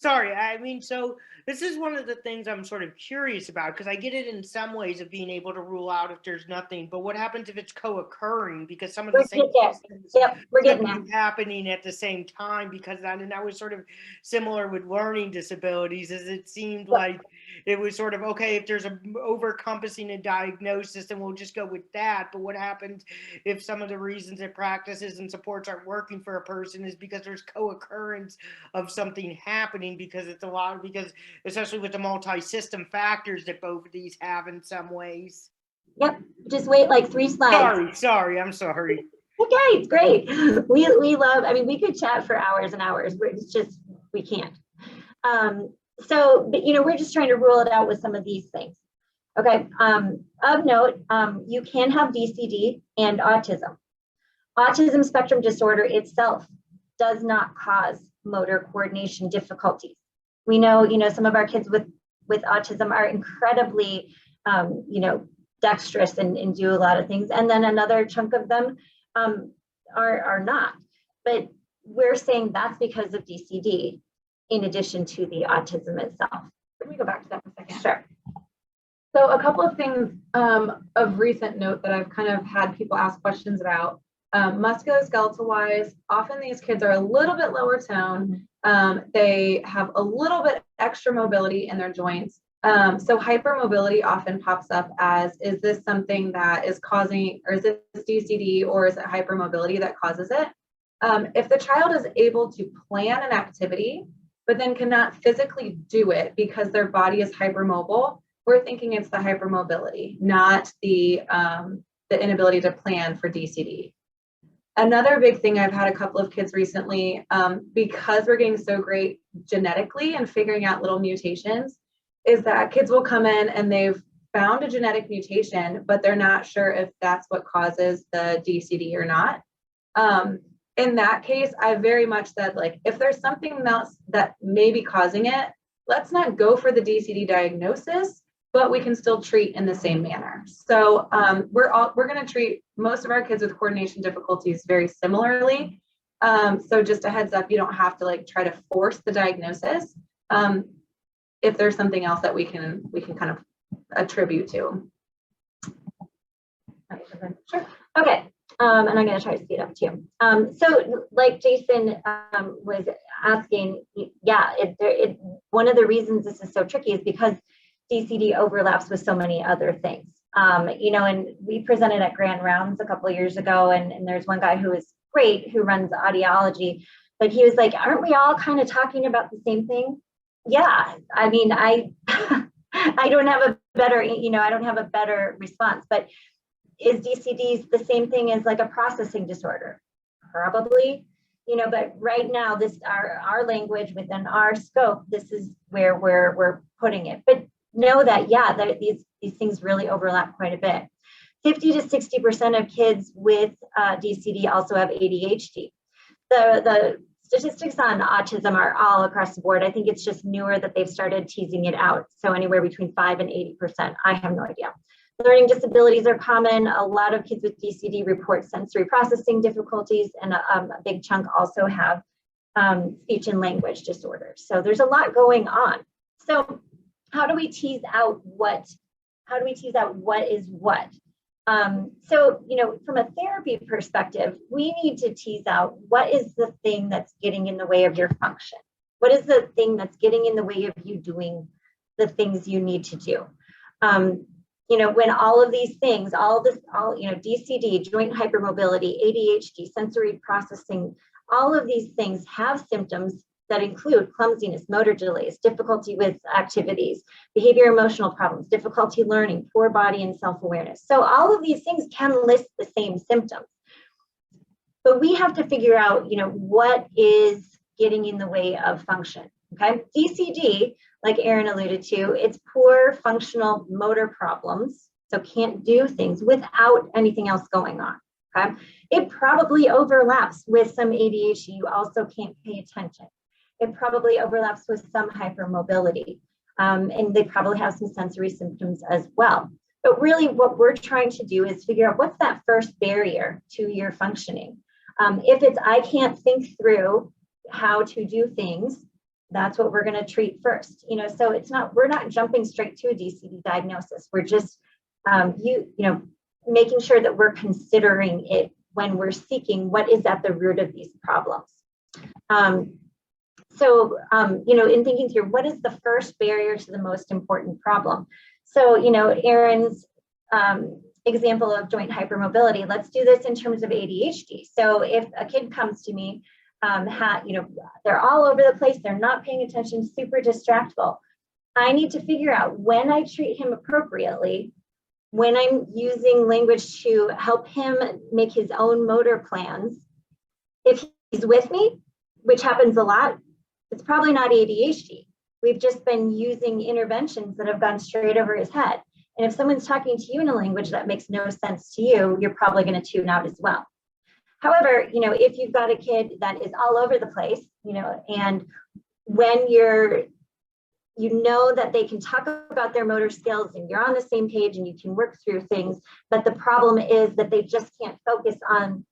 Sorry, I mean, so this is one of the things I'm sort of curious about, because I get it in some ways of being able to rule out if there's nothing, but what happens if it's co-occurring, because some of the same things we're getting there. happening at the same time, because and that was sort of similar with learning disabilities, as it seemed like it was sort of, okay, if there's a over-encompassing a diagnosis, then we'll just go with that, but what happens if some of the reasons that practices and supports aren't working for a person is because there's co-occurrence of something happening, because especially with the multi-system factors that both of these have in some ways. Yep, just wait like 3 slides. Sorry, I'm sorry. Okay, it's great. We love, we could chat for hours and hours, it's just, we can't. But we're just trying to rule it out with some of these things. Okay, of note, you can have DCD and autism. Autism spectrum disorder itself does not cause motor coordination difficulties. We know, some of our kids with autism are incredibly, dexterous and do a lot of things. And then another chunk of them are not. But we're saying that's because of DCD in addition to the autism itself. Let me go back to that for a second. Sure. So a couple of things of recent note that I've kind of had people ask questions about. Musculoskeletal wise, often these kids are a little bit lower tone. They have a little bit extra mobility in their joints. So hypermobility often pops up as, is this something that is causing, or is this DCD, or is it hypermobility that causes it? If the child is able to plan an activity, but then cannot physically do it because their body is hypermobile, we're thinking it's the hypermobility, not the inability to plan for DCD. Another big thing, I've had a couple of kids recently, because we're getting so great genetically and figuring out little mutations, is that kids will come in and they've found a genetic mutation, but they're not sure if that's what causes the DCD or not. In that case, I very much said, like, if there's something else that may be causing it, let's not go for the DCD diagnosis, but we can still treat in the same manner. So we're going to treat most of our kids with coordination difficulties very similarly. So just a heads up, you don't have to try to force the diagnosis if there's something else that we can kind of attribute to. Sure. Okay. And I'm going to try to speed up too. So like Jason was asking, yeah, one of the reasons this is so tricky is because DCD overlaps with so many other things. And we presented at Grand Rounds a couple of years ago, and there's one guy who is great who runs audiology, but he was like, aren't we all kind of talking about the same thing? Yeah, I mean, I don't have a better, I don't have a better response, but is DCD the same thing as like a processing disorder? Probably, but right now this our language within our scope, this is where we're putting it. But know that, yeah, that these things really overlap quite a bit. 50 to 60% of kids with DCD also have ADHD. The statistics on autism are all across the board. I think it's just newer that they've started teasing it out. So anywhere between 5 and 80%. I have no idea. Learning disabilities are common. A lot of kids with DCD report sensory processing difficulties, and a big chunk also have speech and language disorders. So there's a lot going on. So how do we tease out what is what? So, you know, from a therapy perspective, we need to tease out what is the thing that's getting in the way of your function? What is the thing that's getting in the way of you doing the things you need to do? You know, when all of these things, you know, DCD, joint hypermobility, ADHD, sensory processing, all of these things have symptoms that include clumsiness, motor delays, difficulty with activities, behavior emotional problems, difficulty learning, poor body and self-awareness. So all of these things can list the same symptoms. But we have to figure out, you know, what is getting in the way of function, okay? DCD, like Erin alluded to, it's poor functional motor problems, so can't do things without anything else going on, okay? It probably overlaps with some ADHD, you also can't pay attention. It probably overlaps with some hypermobility, and they probably have some sensory symptoms as well. But really what we're trying to do is figure out what's that first barrier to your functioning. If it's, I can't think through how to do things, that's what we're going to treat first. You know, so it's not, we're not jumping straight to a DCD diagnosis. We're just, you know, making sure that we're considering it when we're seeking what is at the root of these problems. You know, in thinking through what is the first barrier to the most important problem. So, you know, Erin's example of joint hypermobility, let's do this in terms of ADHD. So if a kid comes to me, you know, they're all over the place, they're not paying attention, super distractible. I need to figure out when I treat him appropriately, when I'm using language to help him make his own motor plans. If he's with me, which happens a lot, it's probably not ADHD. We've just been using interventions that have gone straight over his head. And if someone's talking to you in a language that makes no sense to you, you're probably going to tune out as well. However, you know, if you've got a kid that is all over the place, you know, and when you know that they can talk about their motor skills and you're on the same page and you can work through things, but the problem is that they just can't focus on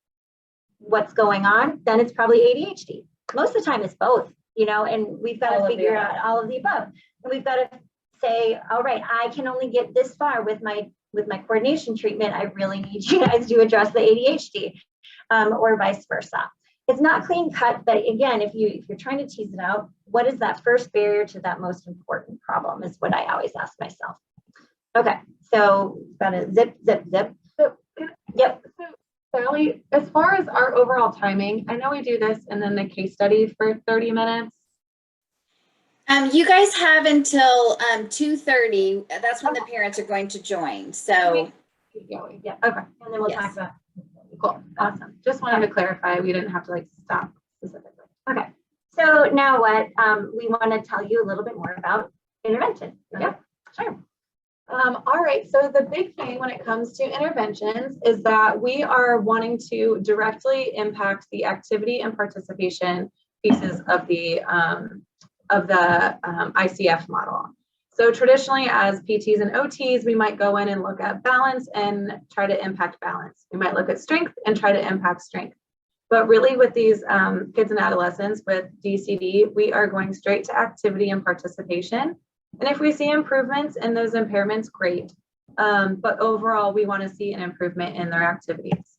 what's going on, then it's probably ADHD. Most of the time it's both, you know, and we've got to figure out all of the above. And we've got to say, all right, I can only get this far with my coordination treatment. I really need you guys to address the ADHD, or vice versa. It's not clean cut, but again, if you're trying to tease it out, what is that first barrier to that most important problem is what I always ask myself. Okay, so got to zip. Yep. So Sally, as far as our overall timing, I know we do this and then the case study for 30 minutes. You guys have until 2:30. That's when the parents are going to join. So Keep going. Yeah, okay. And then we'll Yes. talk about. Cool. Awesome. Just wanted to clarify, we didn't have to like stop specifically. Okay, so now what we want to tell you a little bit more about intervention. Yep, sure. All right, so the big thing when it comes to interventions is that we are wanting to directly impact the activity and participation pieces of the ICF model. So traditionally as PTs and OTs, we might go in and look at balance and try to impact balance. We might look at strength and try to impact strength. But really with these kids and adolescents with DCD, we are going straight to activity and participation. And if we see improvements in those impairments, great. But overall, we want to see an improvement in their activities.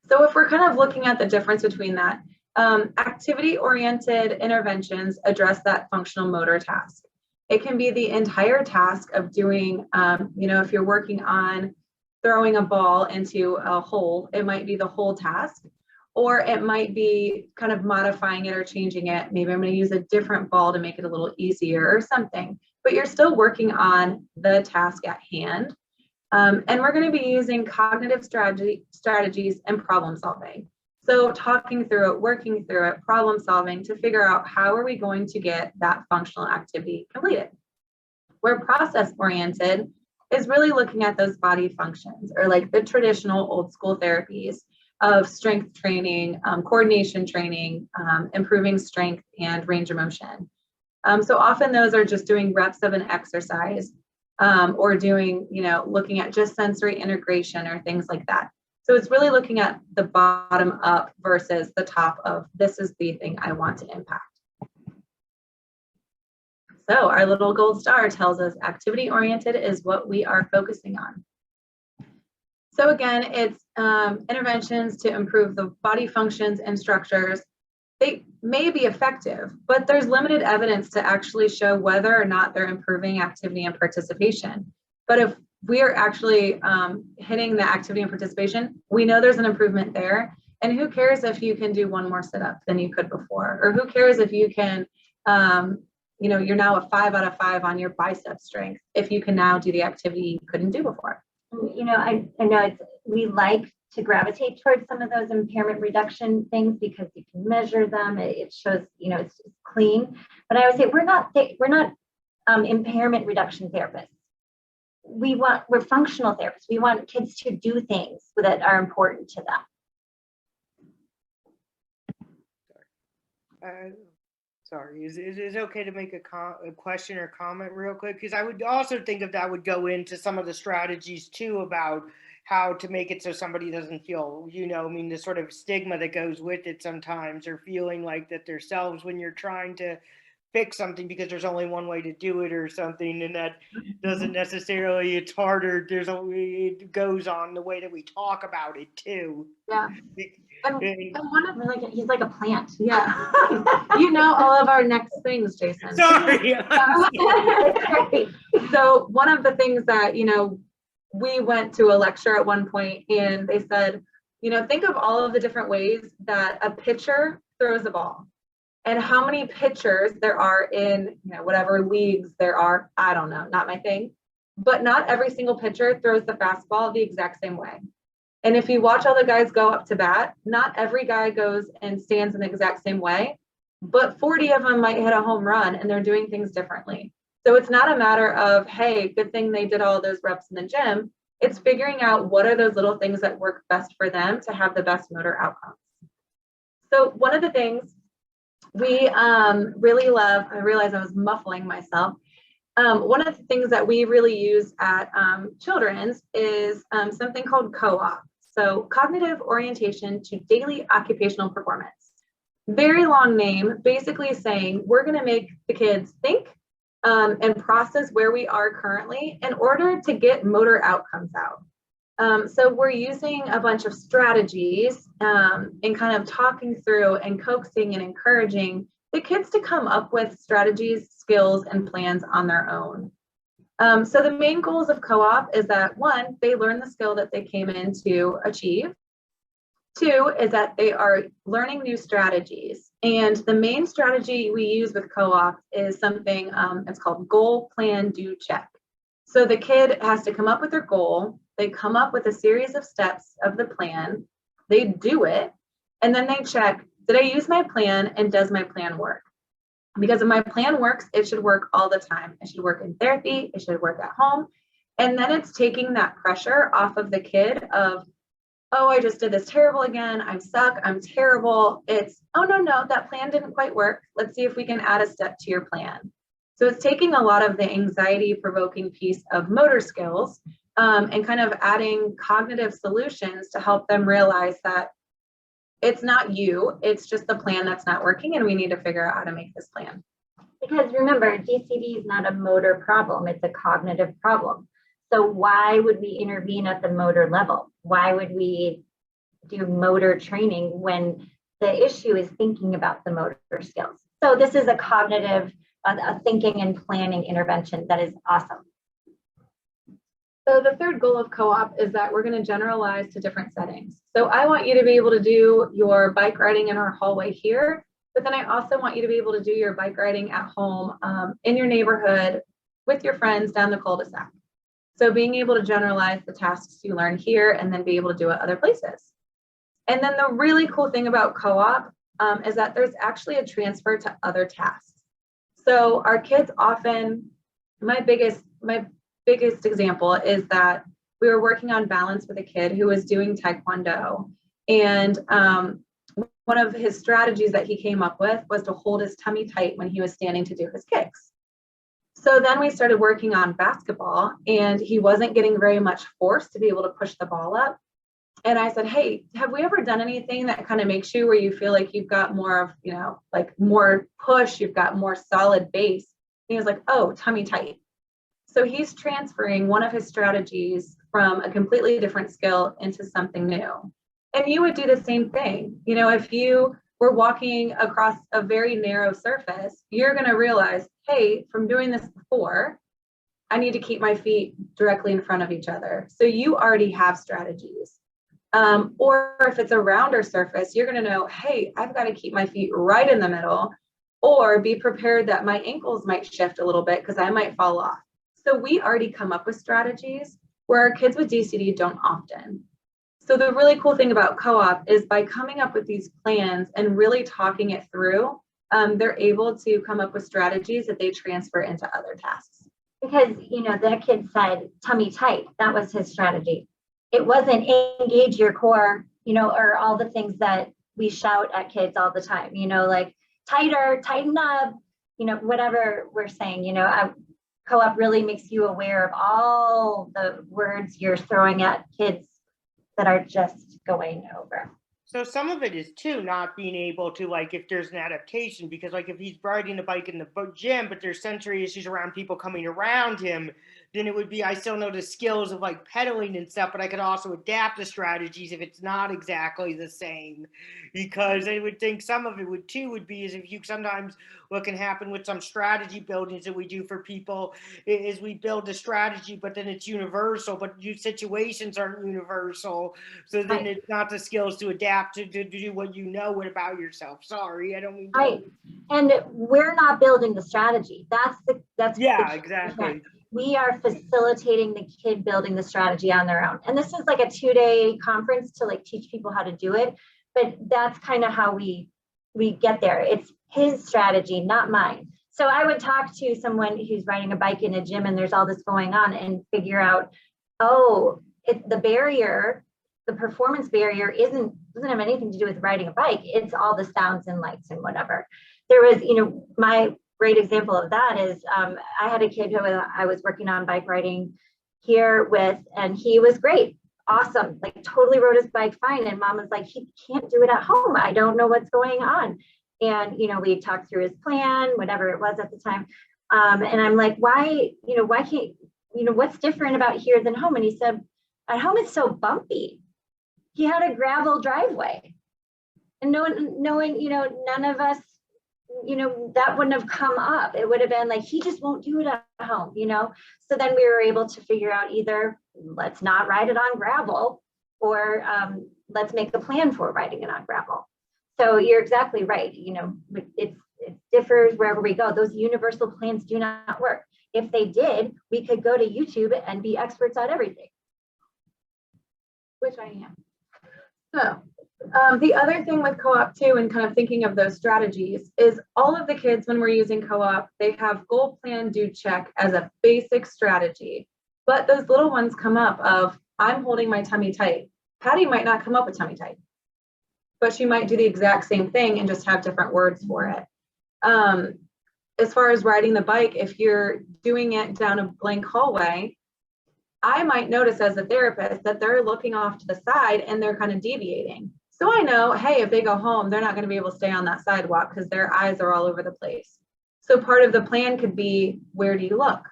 So if we're kind of looking at the difference between that, activity-oriented interventions address that functional motor task. It can be the entire task of doing, you know, if you're working on throwing a ball into a hole, it might be the whole task, or it might be kind of modifying it or changing it. Maybe I'm going to use a different ball to make it a little easier or something, but you're still working on the task at hand. And we're going to be using cognitive strategies and problem solving. So talking through it, working through it, problem solving to figure out how are we going to get that functional activity completed. Where process oriented is really looking at those body functions or like the traditional old school therapies of strength training, coordination training, improving strength and range of motion. So often those are just doing reps of an exercise or doing, you know, looking at just sensory integration or things like that. So it's really looking at the bottom up versus the top of this is the thing I want to impact. So our little gold star tells us activity oriented is what we are focusing on. So again, it's interventions to improve the body functions and structures. They may be effective, but there's limited evidence to actually show whether or not they're improving activity and participation. But if we are actually hitting the activity and participation, we know there's an improvement there. And who cares if you can do one more sit-up than you could before? Or who cares if you can, you're now a 5 out of 5 on your bicep strength if you can now do the activity you couldn't do before. I know we like to gravitate towards some of those impairment reduction things because you can measure them. It shows, it's clean. But I would say we're not impairment reduction therapists. We're functional therapists. We want kids to do things that are important to them. Sorry, is it okay to make a question or comment real quick? Because I would also think of that would go into some of the strategies too about how to make it so somebody doesn't feel, the sort of stigma that goes with it sometimes, or feeling like that themselves when you're trying to fix something because there's only one way to do it or something, and that doesn't necessarily, it's harder, it goes on the way that we talk about it too. Yeah. And one of he's like a plant. Yeah. All of our next things, Jason. Sorry. So one of the things that, we went to a lecture at one point and they said, think of all of the different ways that a pitcher throws a ball and how many pitchers there are in, whatever leagues there are. I don't know, not my thing, but not every single pitcher throws the fastball the exact same way. And if you watch all the guys go up to bat, not every guy goes and stands in the exact same way, but 40 of them might hit a home run and they're doing things differently. So it's not a matter of, hey, good thing they did all those reps in the gym. It's figuring out what are those little things that work best for them to have the best motor outcomes. So one of the things we really love, I realized I was muffling myself. One of the things that we really use at Children's is something called co-op. So cognitive orientation to daily occupational performance. Very long name, basically saying we're going to make the kids think and process where we are currently in order to get motor outcomes out. So we're using a bunch of strategies and kind of talking through and coaxing and encouraging the kids to come up with strategies, skills, and plans on their own. So the main goals of co-op is that 1, they learn the skill that they came in to achieve. 2 is that they are learning new strategies. And the main strategy we use with co-op is something, it's called goal, plan, do, check. So the kid has to come up with their goal. They come up with a series of steps of the plan. They do it. And then they check, did I use my plan and does my plan work? Because if my plan works, it should work all the time. It should work in therapy. It should work at home. And then it's taking that pressure off of the kid of, oh, I just did this terrible again. I suck. I'm terrible. It's, oh, no, that plan didn't quite work. Let's see if we can add a step to your plan. So it's taking a lot of the anxiety provoking piece of motor skills and kind of adding cognitive solutions to help them realize that it's not you, it's just the plan that's not working and we need to figure out how to make this plan. Because remember, DCD is not a motor problem, it's a cognitive problem. So why would we intervene at the motor level? Why would we do motor training when the issue is thinking about the motor skills? So this is a cognitive, a thinking and planning intervention that is awesome. So the third goal of co-op is that we're going to generalize to different settings. So I want you to be able to do your bike riding in our hallway here, but then I also want you to be able to do your bike riding at home in your neighborhood with your friends down the cul-de-sac. So being able to generalize the tasks you learn here and then be able to do it other places. And then the really cool thing about co-op is that there's actually a transfer to other tasks. So our kids often, my biggest example is that we were working on balance with a kid who was doing Taekwondo. And one of his strategies that he came up with was to hold his tummy tight when he was standing to do his kicks. So then we started working on basketball and he wasn't getting very much force to be able to push the ball up. And I said, hey, have we ever done anything that kind of makes you where you feel like you've got more of, like more push, you've got more solid base? And he was like, oh, tummy tight. So he's transferring one of his strategies from a completely different skill into something new. And you would do the same thing. You know, if you were walking across a very narrow surface, you're going to realize, hey, from doing this before, I need to keep my feet directly in front of each other. So you already have strategies. Or if it's a rounder surface, you're going to know, hey, I've got to keep my feet right in the middle, or be prepared that my ankles might shift a little bit because I might fall off. So we already come up with strategies where our kids with DCD don't often. So the really cool thing about co-op is by coming up with these plans and really talking it through, they're able to come up with strategies that they transfer into other tasks. Because, you know, that kid said tummy tight. That was his strategy. It wasn't engage your core, you know, or all the things that we shout at kids all the time, you know, like tighter, tighten up, you know, whatever we're saying, you know, co-op really makes you aware of all the words you're throwing at kids that are just going over. So some of it is too not being able to, like, if there's an adaptation, because like if he's riding a bike in the gym, but there's sensory issues around people coming around him, then it would be, I still know the skills of like pedaling and stuff, but I could also adapt the strategies if it's not exactly the same, because I would think some of it would be is if you sometimes what can happen with some strategy buildings that we do for people is we build a strategy, but then it's universal, but situations aren't universal. So then Right. It's not the skills to adapt to do what you know about yourself. Sorry, I don't mean to. Right. And we're not building the strategy. That's Yeah, the exactly. We are facilitating the kid building the strategy on their own. And this is like a 2-day conference to like teach people how to do it. But that's kind of how we get there. It's his strategy, not mine. So I would talk to someone who's riding a bike in a gym and there's all this going on and figure out, oh, the barrier, the performance barrier doesn't have anything to do with riding a bike. It's all the sounds and lights and whatever. There was, you know, my great example of that is I had a kid who I was working on bike riding here with, and he was great, awesome, like totally rode his bike fine. And mom was like, he can't do it at home. I don't know what's going on. And, you know, we talked through his plan, whatever it was at the time. And I'm like, why can't, you know, what's different about here than home? And he said, at home it's so bumpy. He had a gravel driveway. And knowing, you know, none of us, you know, that wouldn't have come up. It would have been like, he just won't do it at home, you know? So then we were able to figure out either let's not ride it on gravel or let's make a plan for riding it on gravel. So you're exactly right. You know, it differs wherever we go. Those universal plans do not work. If they did, we could go to YouTube and be experts on everything. Which I am. So the other thing with co-op too, and kind of thinking of those strategies, is all of the kids, when we're using co-op, they have goal, plan, do, check as a basic strategy. But those little ones come up of, I'm holding my tummy tight. Patty might not come up with tummy tight, but she might do the exact same thing and just have different words for it. As far as riding the bike, if you're doing it down a blank hallway, I might notice as a therapist that they're looking off to the side and they're kind of deviating. So I know, hey, if they go home, they're not going to be able to stay on that sidewalk because their eyes are all over the place. So part of the plan could be, where do you look?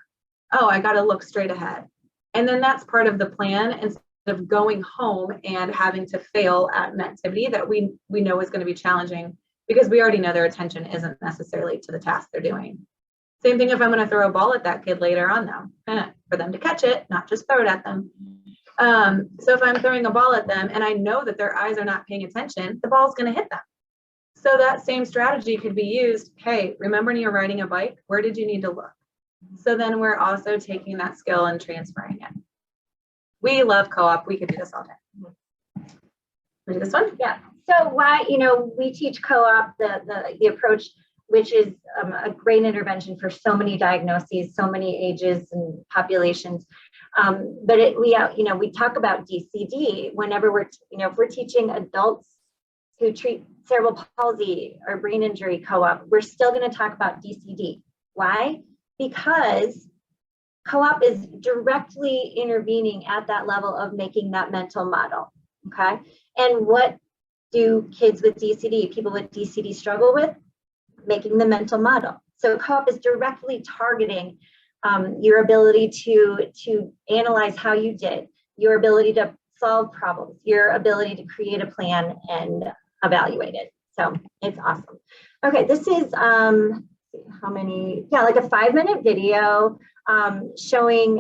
Oh, I got to look straight ahead. And then that's part of the plan, instead of going home and having to fail at an activity that we know is going to be challenging, because we already know their attention isn't necessarily to the task they're doing. Same thing if I'm going to throw a ball at that kid later on though, for them to catch it, not just throw it at them. So if I'm throwing a ball at them and I know that their eyes are not paying attention, the ball's going to hit them. So that same strategy could be used. Hey, remember when you're riding a bike, where did you need to look? So then we're also taking that skill and transferring it. We love co-op. We could do this all day. Do this one? Yeah. So why, you know, we teach co-op the approach, which is a great intervention for so many diagnoses, so many ages and populations. But we talk about DCD whenever if we're teaching adults who treat cerebral palsy or brain injury co-op, we're still going to talk about DCD. Why? Because co-op is directly intervening at that level of making that mental model. Okay. And what do kids with DCD, people with DCD struggle with? Making the mental model. So co-op is directly targeting your ability to analyze how you did, your ability to solve problems, your ability to create a plan and evaluate it. So it's awesome. Okay, this is how many, yeah, like a 5-minute video showing,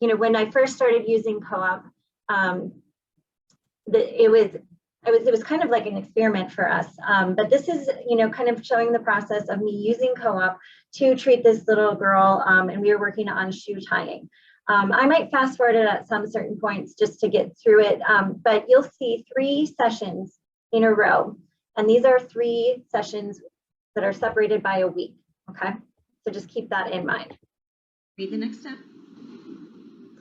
you know, when I first started using Co-op, it was kind of like an experiment for us. But this is, you know, kind of showing the process of me using Co-op to treat this little girl, and we were working on shoe tying. I might fast forward it at some certain points just to get through it, but you'll see 3 sessions in a row. And these are 3 sessions that are separated by a week, okay? So just keep that in mind. Read the next step.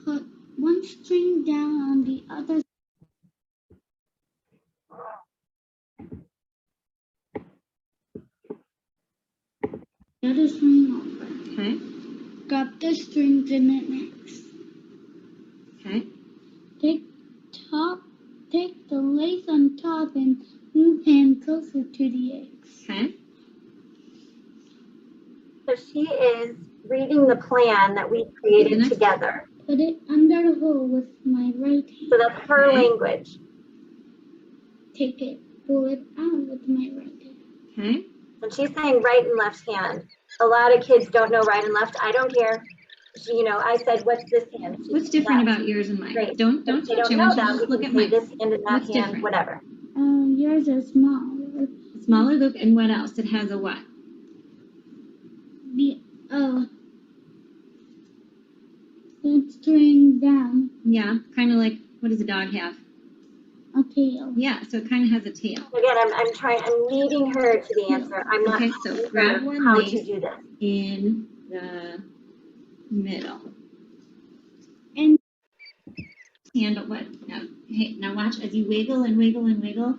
Put one string down on the other. The other string over. Okay. Grab the strings in it next. Okay. Take the lace on top and move hand closer to the eggs. Okay. So she is reading the plan that we created together. Put it under the hole with my right hand. So that's her language. Take it, pull it out with my right hand. Okay. And she's saying right and left hand. A lot of kids don't know right and left. I don't care. She, you know, I said, what's this hand? She What's said different that. about yours and mine? Great. Don't If they touch don't it. know Just that, look we at can say mine. this hand and that What's hand, different? whatever. Yours is smaller. Smaller loop, and what else? It has a what? The string down. Yeah, kind of like, what does a dog have? A tail. Yeah, so it kind of has a tail. Again, I'm leading her to the answer. I'm not Okay, so telling her grab one how lace to do this. in the middle. And Handle what? Now, hey, now watch as you wiggle and wiggle and wiggle.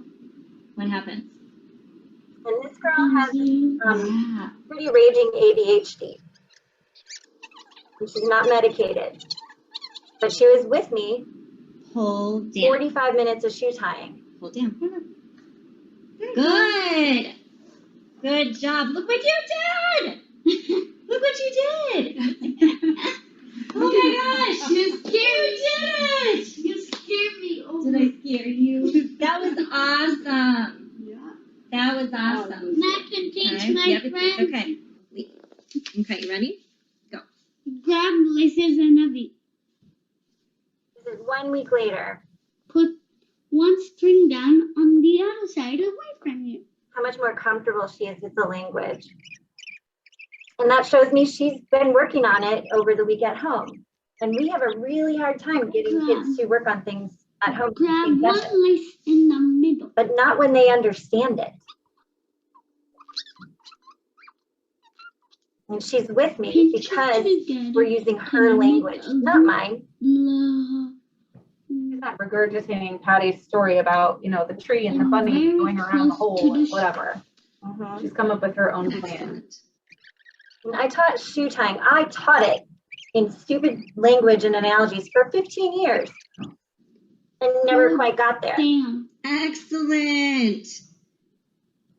What happens? And this girl has Yeah. pretty raging ADHD. And she's not medicated. But she was with me Pull down. 45 minutes of shoe tying. Pull down. Good. Good job. Look what you did. Look what you did. Oh my gosh. You scared me. you scared me. Did I scare you? That was awesome. Yeah. That was awesome. Mac can teach Okay. my Yep, friends. it's okay. Okay, you ready? Grab laces and a V. This is 1 week later. Put one string down on the other side away from you. How much more comfortable she is with the language. And that shows me she's been working on it over the week at home. And we have a really hard time getting kids to work on things at home. Grab one lace in the middle. But not when they understand it. And she's with me Pinch it because together. we're using her language, not mine. Blah. She's not regurgitating Patty's story about, you know, the tree and the bunny going around the hole and whatever. She's come up with her own plan. And I taught shoe tying. I taught it in stupid language and analogies for 15 years and never quite got there. Damn. Excellent.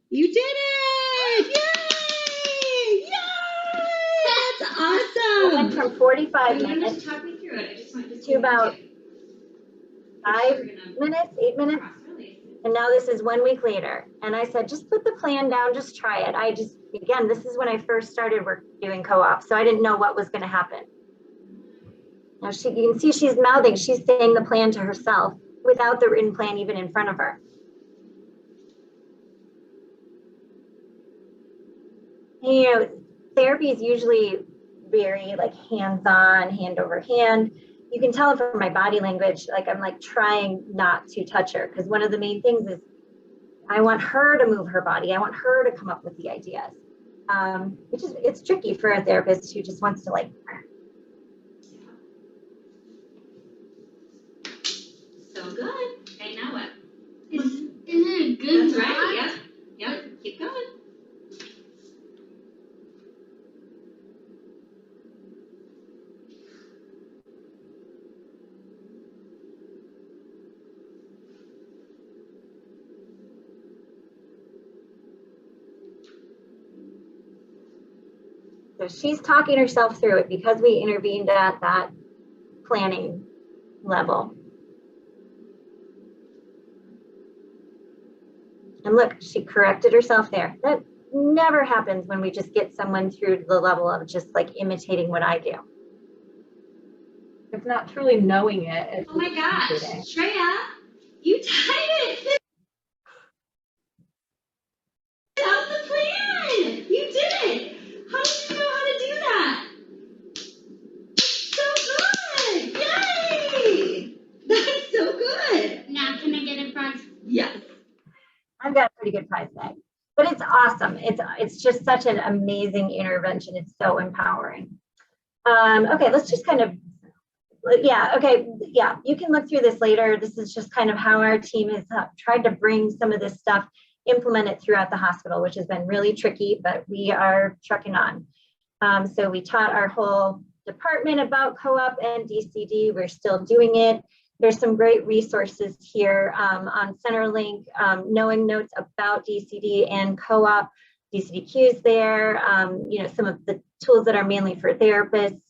You did it. Yay. Yay. That's I went awesome. from 45 You have minutes to talk me through it. I just wanted to about 5 minutes, 8 minutes. And now this is 1 week later. And I said, just put the plan down, just try it. Again, this is when I first started doing co-op. So I didn't know what was going to happen. Now you can see she's mouthing, she's saying the plan to herself without the written plan even in front of her. You know, therapy is usually very like hands-on, hand over hand. You can tell from my body language, like I'm like trying not to touch her because one of the main things is I want her to move her body. I want her to come up with the ideas, which is, it's tricky for a therapist who just wants to like. So good. Okay, now what? Isn't it good? That's right. Yep. Yep. Keep going. So she's talking herself through it because we intervened at that planning level. And look, she corrected herself there. That never happens when we just get someone through the level of just like imitating what I do. It's not truly knowing it. It's Oh my gosh, imitating. Shreya, you tied it. That's the plan. You did it. How did you know how to do that? So good. Yay. That's so good. Now can I get a prize? Yes. I've got a pretty good prize bag, but it's awesome. It's just such an amazing intervention. It's so empowering. Okay, let's just kind of, yeah, okay, yeah, you can look through this later. This is just kind of how our team has tried to bring some of this stuff, implement it throughout the hospital, which has been really tricky, but we are trucking on. So we taught our whole department about co-op and DCD. We're still doing it. There's some great resources here on Centerlink, knowing notes about DCD and co-op, DCD-Q's there, you know, some of the tools that are mainly for therapists,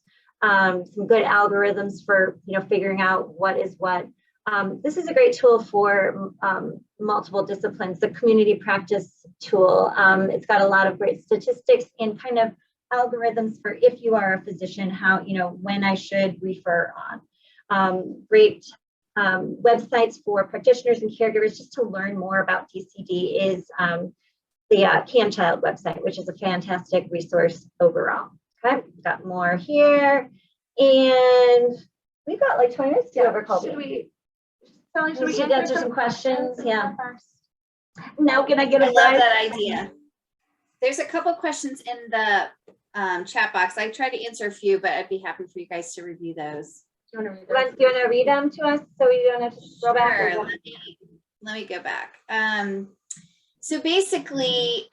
some good algorithms for, you know, figuring out what is what. This is a great tool for multiple disciplines, the community practice tool. It's got a lot of great statistics and kind of algorithms for if you are a physician, how, you know, when I should refer on. Great websites for practitioners and caregivers just to learn more about DCD is the CanChild website, which is a fantastic resource overall. Okay, got more here. And we've got like 20 minutes to over call. Should we answer some questions? Yeah. Now can I get a I love prize? that idea. There's a couple questions in the chat box. I tried to answer a few, but I'd be happy for you guys to review those. Do you want to read Do you want to read them to us so we don't have to scroll back? Sure, let me go back. So basically,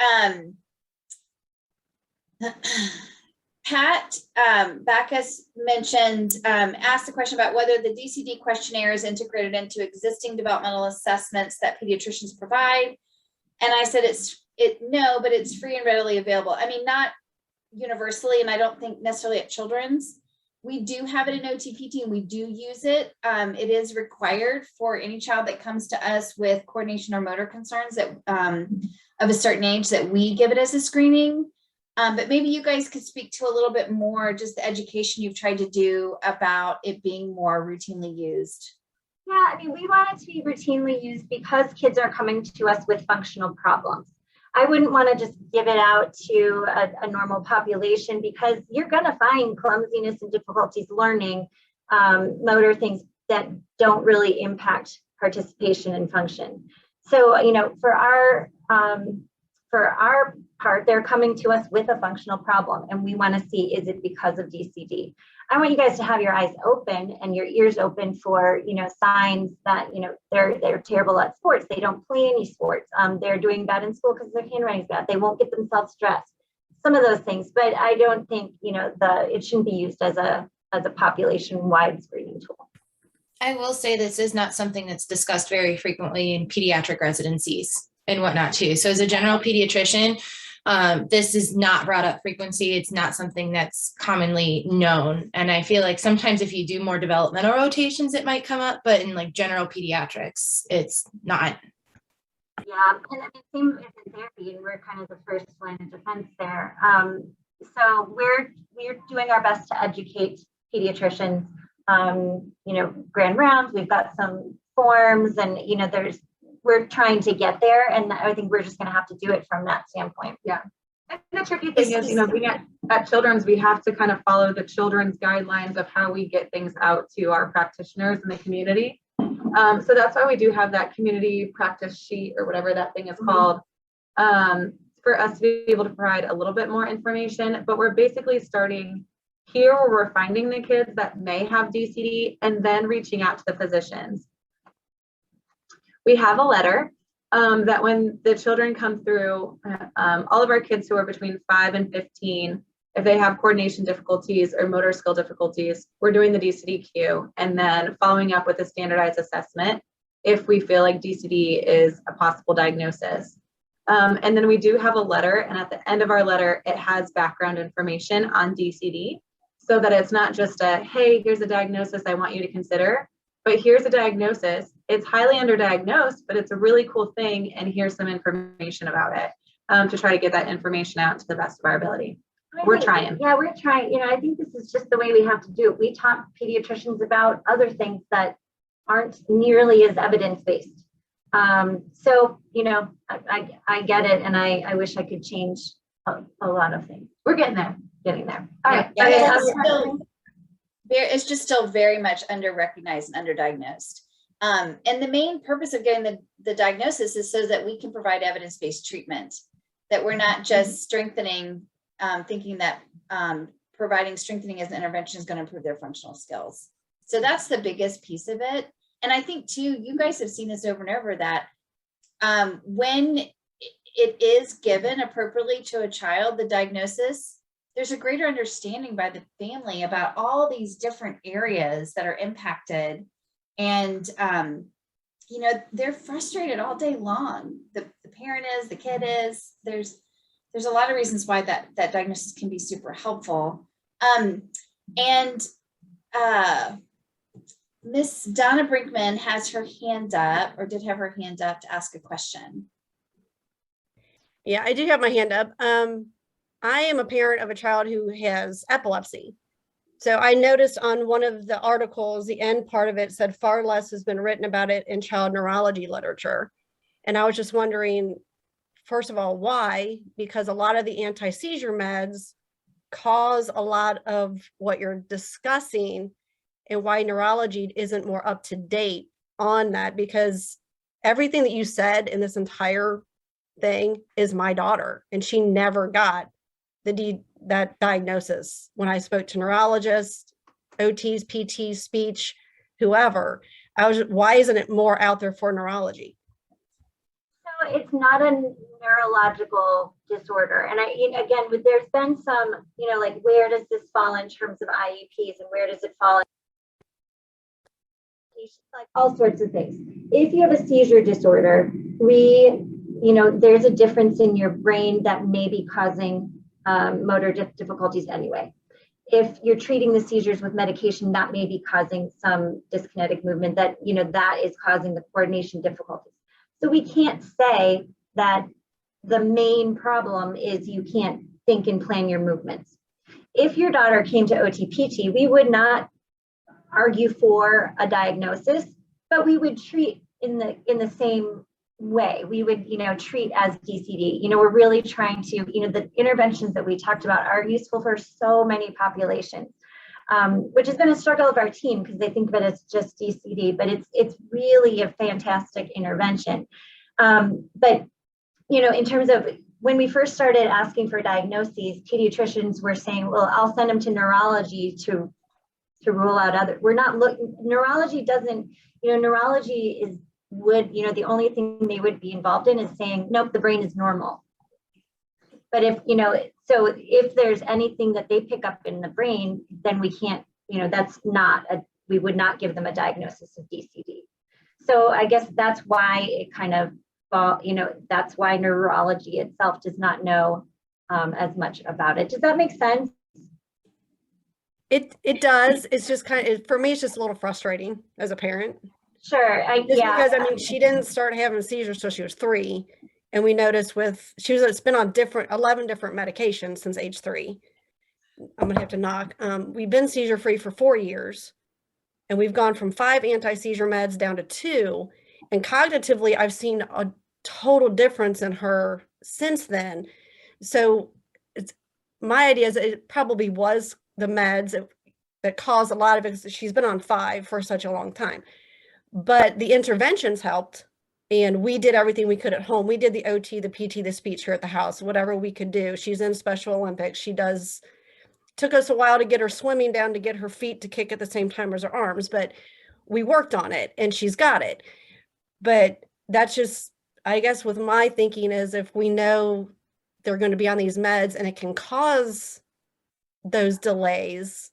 Pat Backus mentioned, asked a question about whether the DCD questionnaire is integrated into existing developmental assessments that pediatricians provide. And I said no, but it's free and readily available. I mean, not universally, and I don't think necessarily at Children's. We do have it in OTPT and we do use it. It is required for any child that comes to us with coordination or motor concerns that of a certain age that we give it as a screening. But maybe you guys could speak to a little bit more just the education you've tried to do about it being more routinely used. Yeah, I mean, we want it to be routinely used because kids are coming to us with functional problems. I wouldn't want to just give it out to a normal population because you're going to find clumsiness and difficulties learning motor things that don't really impact participation and function. So, you know, for our part, they're coming to us with a functional problem and we want to see, is it because of DCD? I want you guys to have your eyes open and your ears open for, you know, signs that, you know, they're terrible at sports. They don't play any sports. They're doing bad in school because their handwriting's bad. They won't get themselves dressed. Some of those things, but I don't think, you know, it shouldn't be used as a population-wide screening tool. I will say this is not something that's discussed very frequently in pediatric residencies and whatnot too. So as a general pediatrician, this is not brought up frequency. It's not something that's commonly known. And I feel like sometimes if you do more developmental rotations, it might come up, but in like general pediatrics, it's not. Yeah, and I mean, same as in therapy, and we're kind of the first line of defense there. So we're doing our best to educate pediatricians, you know, grand rounds, we've got some forms and, you know, we're trying to get there. And I think we're just going to have to do it from that standpoint. Yeah. And the tricky thing is, you know, being at Children's, we have to kind of follow the Children's guidelines of how we get things out to our practitioners in the community. So that's why we do have that community practice sheet or whatever that thing is called, for us to be able to provide a little bit more information. But we're basically starting here where we're finding the kids that may have DCD and then reaching out to the physicians. We have a letter that when the children come through, all of our kids who are between 5 and 15, if they have coordination difficulties or motor skill difficulties, we're doing the DCD-Q and then following up with a standardized assessment if we feel like DCD is a possible diagnosis. And then we do have a letter, and at the end of our letter, it has background information on DCD so that it's not just a, hey, here's a diagnosis I want you to consider. but here's a diagnosis. It's highly underdiagnosed, but it's a really cool thing. And here's some information about it to try to get that information out to the best of our ability. We're trying. Yeah, we're trying. You know, I think this is just the way we have to do it. We talk to pediatricians about other things that aren't nearly as evidence-based. So, you know, I get it. And I wish I could change a lot of things. We're getting there. All right. Yeah, Okay, it's just still very much under-recognized and underdiagnosed. And the main purpose of getting the diagnosis is so that we can provide evidence-based treatment, that we're not just strengthening, thinking that providing strengthening as an intervention is going to improve their functional skills. So that's the biggest piece of it. And I think too, you guys have seen this over and over, that when it is given appropriately to a child, the diagnosis, there's a greater understanding by the family about all these different areas that are impacted. And, you know, they're frustrated all day long. The parent is, the kid is, there's a lot of reasons why that diagnosis can be super helpful. Miss Donna Brinkman has her hand up, or did have her hand up to ask a question. Yeah, I do have my hand up. I am a parent of a child who has epilepsy. So I noticed on one of the articles, the end part of it said far less has been written about it in child neurology literature. And I was just wondering, first of all, why? Because a lot of the anti-seizure meds cause a lot of what you're discussing, and why neurology isn't more up to date on that, because everything that you said in this entire thing is my daughter, and she never got that diagnosis. When I spoke to neurologists, OTs, PTs, speech, whoever, why isn't it more out there for neurology? So it's not a neurological disorder. And again, there's been some, you know, like, where does this fall in terms of IEPs, and where does it fall in, like, all sorts of things. If you have a seizure disorder, there's a difference in your brain that may be causing motor difficulties anyway. If you're treating the seizures with medication, that may be causing some dyskinetic movement that is causing the coordination difficulties. So we can't say that the main problem is you can't think and plan your movements. If your daughter came to OTPT, we would not argue for a diagnosis, but we would treat in the same way. We would, treat as DCD. We're really trying to, the interventions that we talked about are useful for so many populations, which has been a struggle of our team because they think of it as just DCD, but it's really a fantastic intervention. But, in terms of when we first started asking for diagnoses, pediatricians were saying, well, I'll send them to neurology to rule out other. We're not looking, neurology doesn't, neurology the only thing they would be involved in is saying, nope, the brain is normal. But if there's anything that they pick up in the brain, then we can't, we would not give them a diagnosis of DCD. So I guess that's why it kind of, that's why neurology itself does not know as much about it. Does that make sense? It does. It's just for me, it's just a little frustrating as a parent. Sure. Because she didn't start having seizures until she was 3. And we noticed it's been on 11 different medications since age 3. I'm gonna have to knock. We've been seizure free for 4 years, and we've gone from 5 anti-seizure meds down to 2. And cognitively, I've seen a total difference in her since then. So my idea is it probably was the meds that caused a lot of it. She's been on 5 for such a long time. But the interventions helped, and we did everything we could at home. We did the OT, the PT, the speech here at the house, whatever we could do. She's in Special Olympics. Took us a while to get her swimming down, to get her feet to kick at the same time as her arms, but we worked on it and she's got it. But that's just, I guess with my thinking is, if we know they're going to be on these meds and it can cause those delays,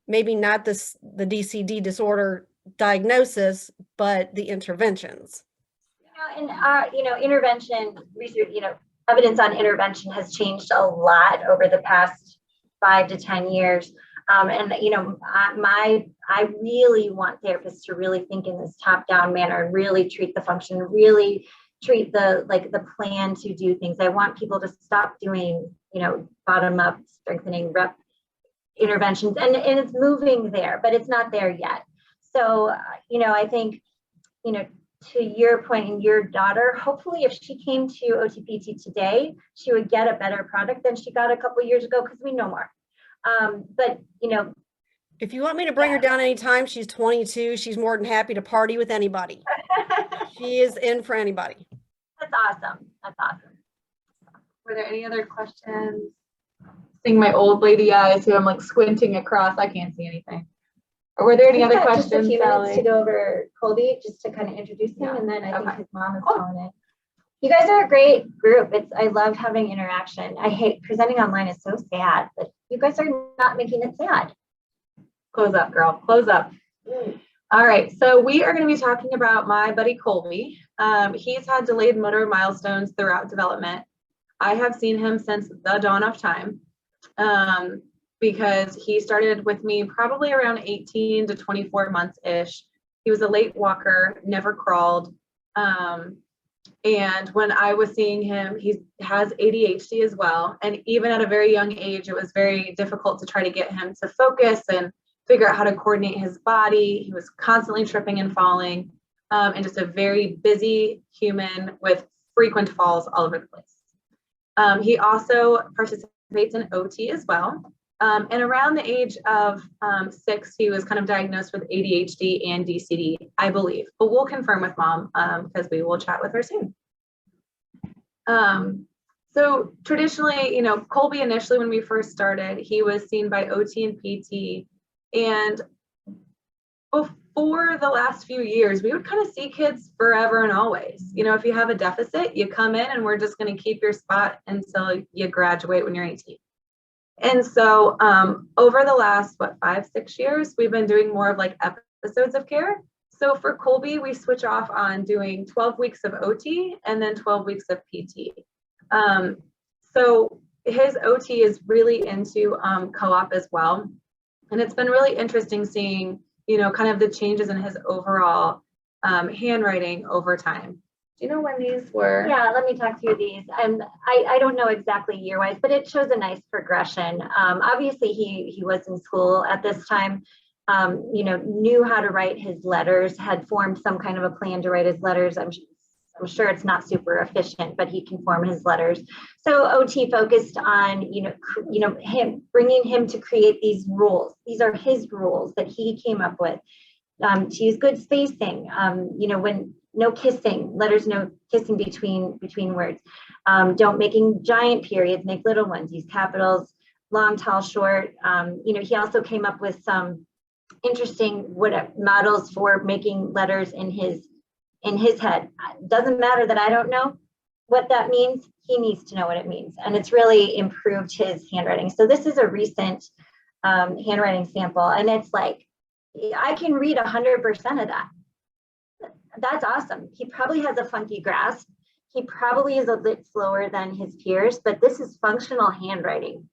maybe not the DCD disorder diagnosis, but the interventions. Intervention research, evidence on intervention has changed a lot over the past 5 to 10 years. And, you know, I really want therapists to really think in this top-down manner and really treat the function, really treat the plan to do things. I want people to stop doing, you know, bottom-up strengthening rep interventions, and it's moving there, but it's not there yet. So, you know, I think, you know, to your point, and your daughter, hopefully if she came to OTPT today, she would get a better product than she got a couple of years ago, because we know more. But, you know, if you want me to bring her down anytime, she's 22. She's more than happy to party with anybody. She is in for anybody. That's awesome. That's awesome. Were there any other questions? Seeing my old lady eyes who I'm like squinting across, I can't see anything. Or were there any other questions? Just a few minutes Sally? to go over Colby, just to kind of introduce him, Yeah. and then I think Okay. his mom is Cool. calling it. You guys are a great group. I love having interaction. I hate presenting online is so sad, but you guys are not making it sad. Close up, girl. Close up. All right. So we are going to be talking about my buddy Colby. He's had delayed motor milestones throughout development. I have seen him since the dawn of time, because he started with me probably around 18 to 24 months-ish. He was a late walker, never crawled. And when I was seeing him, he has ADHD as well. And even at a very young age, it was very difficult to try to get him to focus and figure out how to coordinate his body. He was constantly tripping and falling, and just a very busy human with frequent falls all over the place. He also participates in OT as well. And around the age of 6, he was kind of diagnosed with ADHD and DCD, I believe. But we'll confirm with mom, because we will chat with her soon. So traditionally, you know, Colby initially, when we first started, he was seen by OT and PT. And before the last few years, we would kind of see kids forever and always. You know, if you have a deficit, you come in and we're just going to keep your spot until you graduate when you're 18. And so over the last, 5-6 years, we've been doing more of like episodes of care. So for Colby, we switch off on doing 12 weeks of OT and then 12 weeks of PT. So his OT is really into co-op as well. And it's been really interesting seeing, you know, kind of the changes in his overall handwriting over time. Do you know when these were? Yeah, let me talk through these. I don't know exactly year-wise, but it shows a nice progression. Obviously, he was in school at this time, you know, knew how to write his letters, had formed some kind of a plan to write his letters. I'm sure it's not super efficient, but he can form his letters. So OT focused on, you know, him, bringing him to create these rules. These are his rules that he came up with, to use good spacing, you know, when no kissing, letters, no kissing between words. Don't making giant periods, make little ones, use capitals, long, tall, short. You know, he also came up with some interesting models for making letters in his head. Doesn't matter that I don't know what that means. He needs to know what it means. And it's really improved his handwriting. So this is a recent handwriting sample. And it's like, I can read 100% of that. That's awesome. He probably has a funky grasp. He probably is a bit slower than his peers, but this is functional handwriting.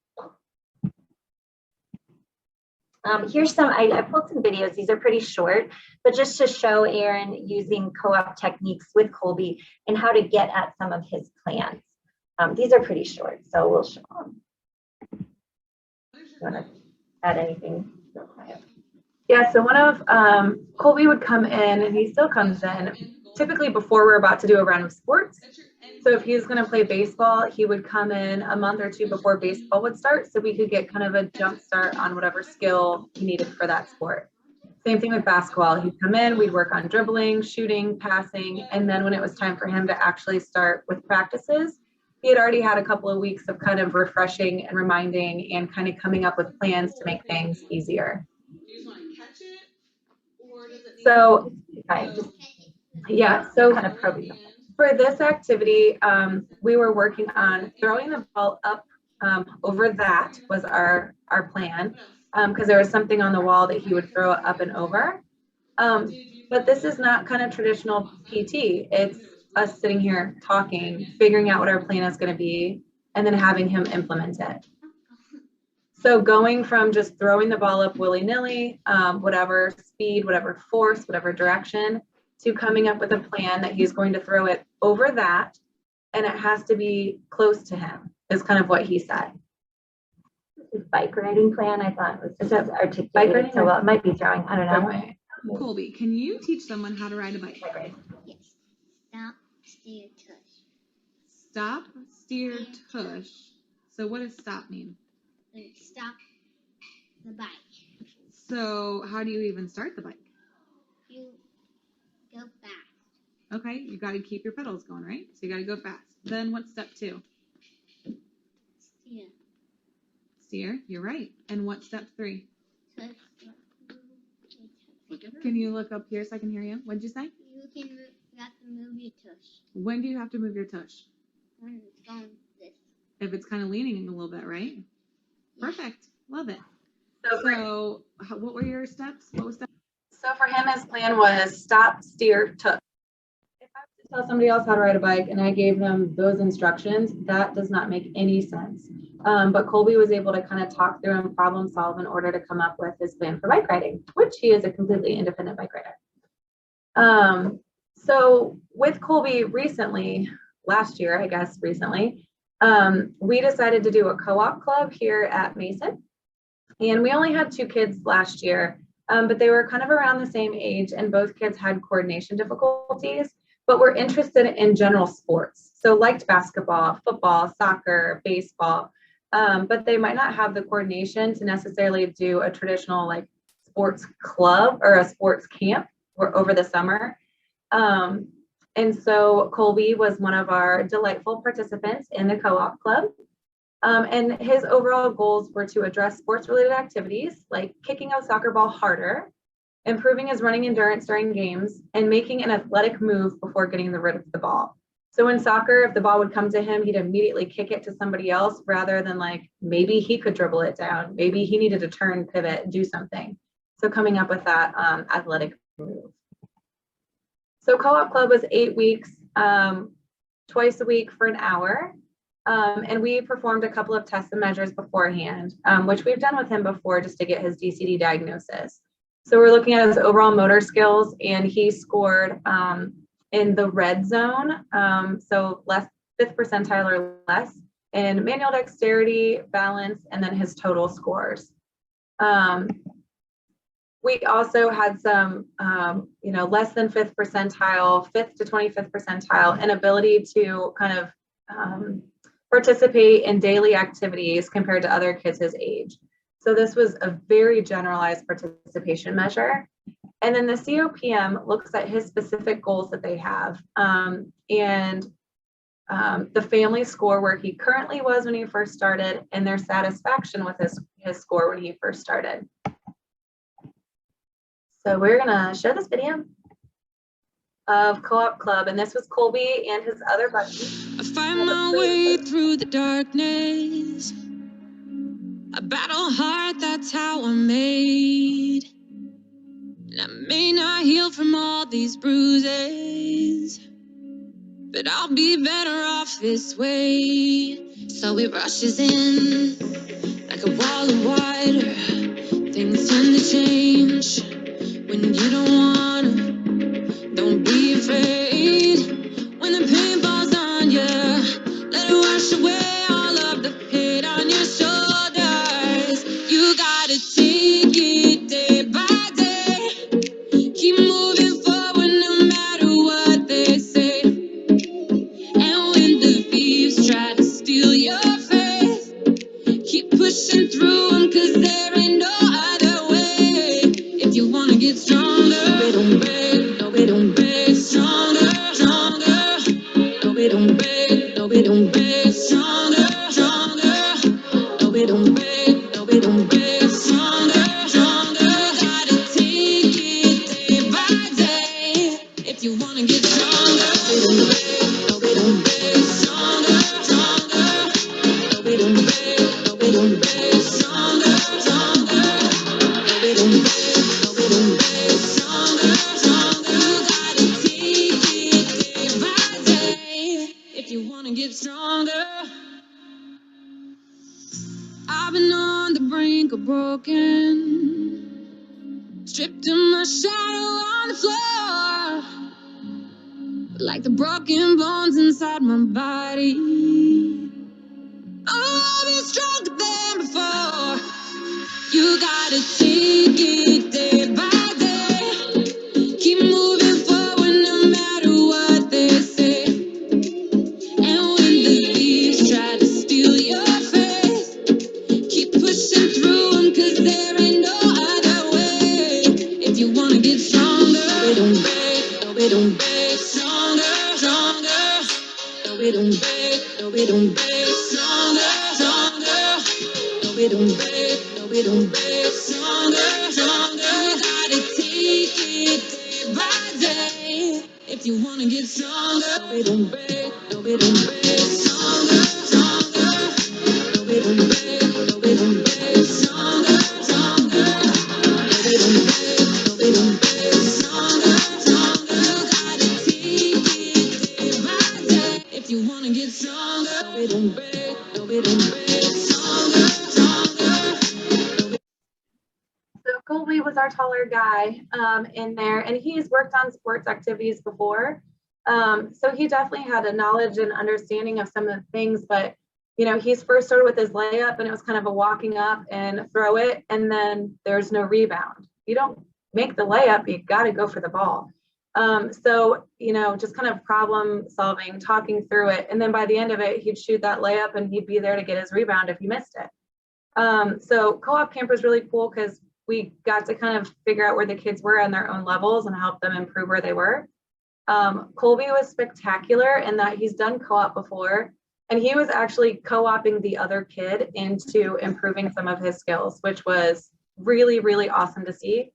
Here's some, I pulled some videos. These are pretty short, but just to show Aaron using co-op techniques with Colby and how to get at some of his plans. These are pretty short, so we'll show them. You want to add anything real quick? Yeah, so one of Colby would come in, and he still comes in, typically before we're about to do a round of sports. So if he was going to play baseball, he would come in a month or two before baseball would start, so we could get kind of a jump start on whatever skill he needed for that sport. Same thing with basketball. He'd come in, we'd work on dribbling, shooting, passing, and then when it was time for him to actually start with practices, he had already had a couple of weeks of kind of refreshing and reminding and kind of coming up with plans to make things easier. So, yeah, so Kind of probing. for this activity, we were working on throwing the ball up over that was our plan, because there was something on the wall that he would throw up and over. But this is not kind of traditional PT. It's us sitting here talking, figuring out what our plan is going to be, and then having him implement it. So going from just throwing the ball up willy-nilly, whatever speed, whatever force, whatever direction, to coming up with a plan that he's going to throw it over that, and it has to be close to him, is kind of what he said. His bike riding plan, I thought was just Bike articulated riding? so well. It might be throwing, I don't know. Okay. Colby, can you teach someone how to ride a bike? Yes. Stop, steer, tush. Stop, steer, tush. So what does stop mean? Stop the bike. So how do you even start the bike? You go fast. Okay, you got to keep your pedals going, right? So you got to go fast. Then what's step 2? Steer. Steer, you're right. And what's step 3? Tush. Can you look up here so I can hear you? What'd you say? You have to move your tush When do you have to move your tush? when it's going this. If it's kind of leaning a little bit, right? Yeah. Perfect. Love it. So What were your steps? What was step? So for him, his plan was stop, steer, tush. If I was to tell somebody else how to ride a bike and I gave them those instructions, that does not make any sense. But Colby was able to kind of talk through and problem solve in order to come up with his plan for bike riding, which he is a completely independent bike rider. So with Colby recently, last year, I guess recently, we decided to do a co-op club here at Mason. And we only had 2 kids last year, but they were kind of around the same age, and both kids had coordination difficulties, but were interested in general sports. So liked basketball, football, soccer, baseball, but they might not have the coordination to necessarily do a traditional like sports club or a sports camp over the summer. And so Colby was one of our delightful participants in the co-op club. And his overall goals were to address sports-related activities like kicking a soccer ball harder, improving his running endurance during games, and making an athletic move before getting rid of the ball. So in soccer, if the ball would come to him, he'd immediately kick it to somebody else rather than like maybe he could dribble it down. Maybe he needed to turn, pivot, do something. So coming up with that athletic move. So co-op club was 8 weeks, twice a week for an hour. And we performed a couple of tests and measures beforehand, which we've done with him before just to get his DCD diagnosis. So we're looking at his overall motor skills, and he scored in the red zone, so 5th percentile or less, in manual dexterity, balance, and then his total scores. We also had some, less than 5th percentile, 5th to 25th percentile, and ability to kind of participate in daily activities compared to other kids his age. So this was a very generalized participation measure. And then the COPM looks at his specific goals that they have, and the family score where he currently was when he first started, and their satisfaction with his score when he first started. So we're gonna show this video of Co-op Club, and this was Colby and his other buddies. I find my way through the darkness. I battle hard, that's how I'm made. And I may not heal from all these bruises, but I'll be better off this way. So it rushes in like a wall of water. Things tend to change when you don't wanna. Don't be afraid when the pain falls on you. Let it wash away all of the hate on your shoulders. You gotta take it day by day. Keep moving forward no matter what they say. And when the thieves try to steal your faith, keep pushing through them, 'cause there ain't no other way. If you wanna get stronger, we don't break, no we don't break. Stronger, stronger, no we don't break, no we don't break. Stronger, stronger, no we don't break, no we don't break. Stronger, stronger, gotta take it day by day. If you wanna get stronger, we don't break, no we don't break. Stronger, stronger, no we don't break, no we don't break. Stronger, stronger, no we don't break, no we don't break. Stronger, stronger, you gotta take it day by day. If you wanna get stronger, I've been on the brink of broken. Stripped of my shadow on the floor, like the broken bones inside my body. Oh, I'll be stronger than before. You gotta take it day by day. Keep moving forward no matter what they say. And when the leaves try to steal your faith, keep pushing through them, 'cause there ain't no other way. If you wanna get stronger, we don't break, no we don't break. Stronger, stronger, no we don't break, no we don't break. Stronger, stronger, no we don't break, no we don't break. Stronger, stronger, gotta take it day by day. If you wanna get stronger, no we don't break, no we don't break. Stronger, stronger, no we don't break, no we don't break. Stronger, stronger, no we don't break, no we don't break. Stronger, stronger, gotta take it day by day. If you wanna get stronger, no we don't break, no we don't break. Stronger, stronger. So Colby was our taller guy in there, and he's worked on sports activities before. So he definitely had a knowledge and understanding of some of the things, but you know, he's first started with his layup and it was kind of a walking up and throw it, and then there's no rebound. You don't make the layup, you got to go for the ball. So, you know, just kind of problem solving, talking through it. And then by the end of it, he'd shoot that layup and he'd be there to get his rebound if he missed it. So co-op camp was really cool because we got to kind of figure out where the kids were on their own levels and help them improve where they were. Colby was spectacular in that he's done co-op before, and he was actually co-oping the other kid into improving some of his skills, which was really, really awesome to see.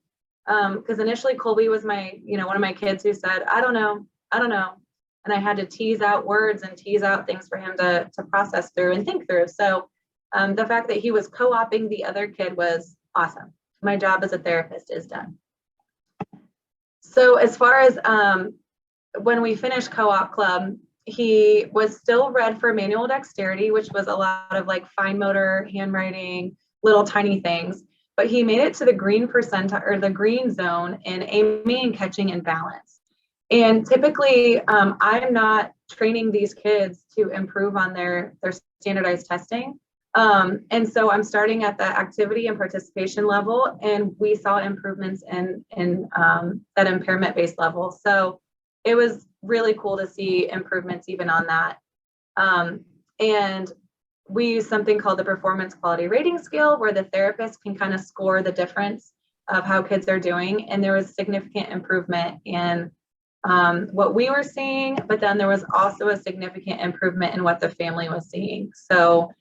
Because initially Colby was my, you know, one of my kids who said, I don't know. And I had to tease out words and tease out things for him to process through and think through. So the fact that he was co-oping the other kid was awesome. My job as a therapist is done. So as far as when we finished co-op club, he was still red for manual dexterity, which was a lot of like fine motor, handwriting, little tiny things. But he made it to the green percentile or the green zone in aiming and catching and balance. And typically, I'm not training these kids to improve on their standardized testing. And so I'm starting at the activity and participation level, and we saw improvements in that impairment-based level. So it was really cool to see improvements even on that. And we use something called the performance quality rating scale, where the therapist can kind of score the difference of how kids are doing. And there was significant improvement in what we were seeing, but then there was also a significant improvement in what the family was seeing. So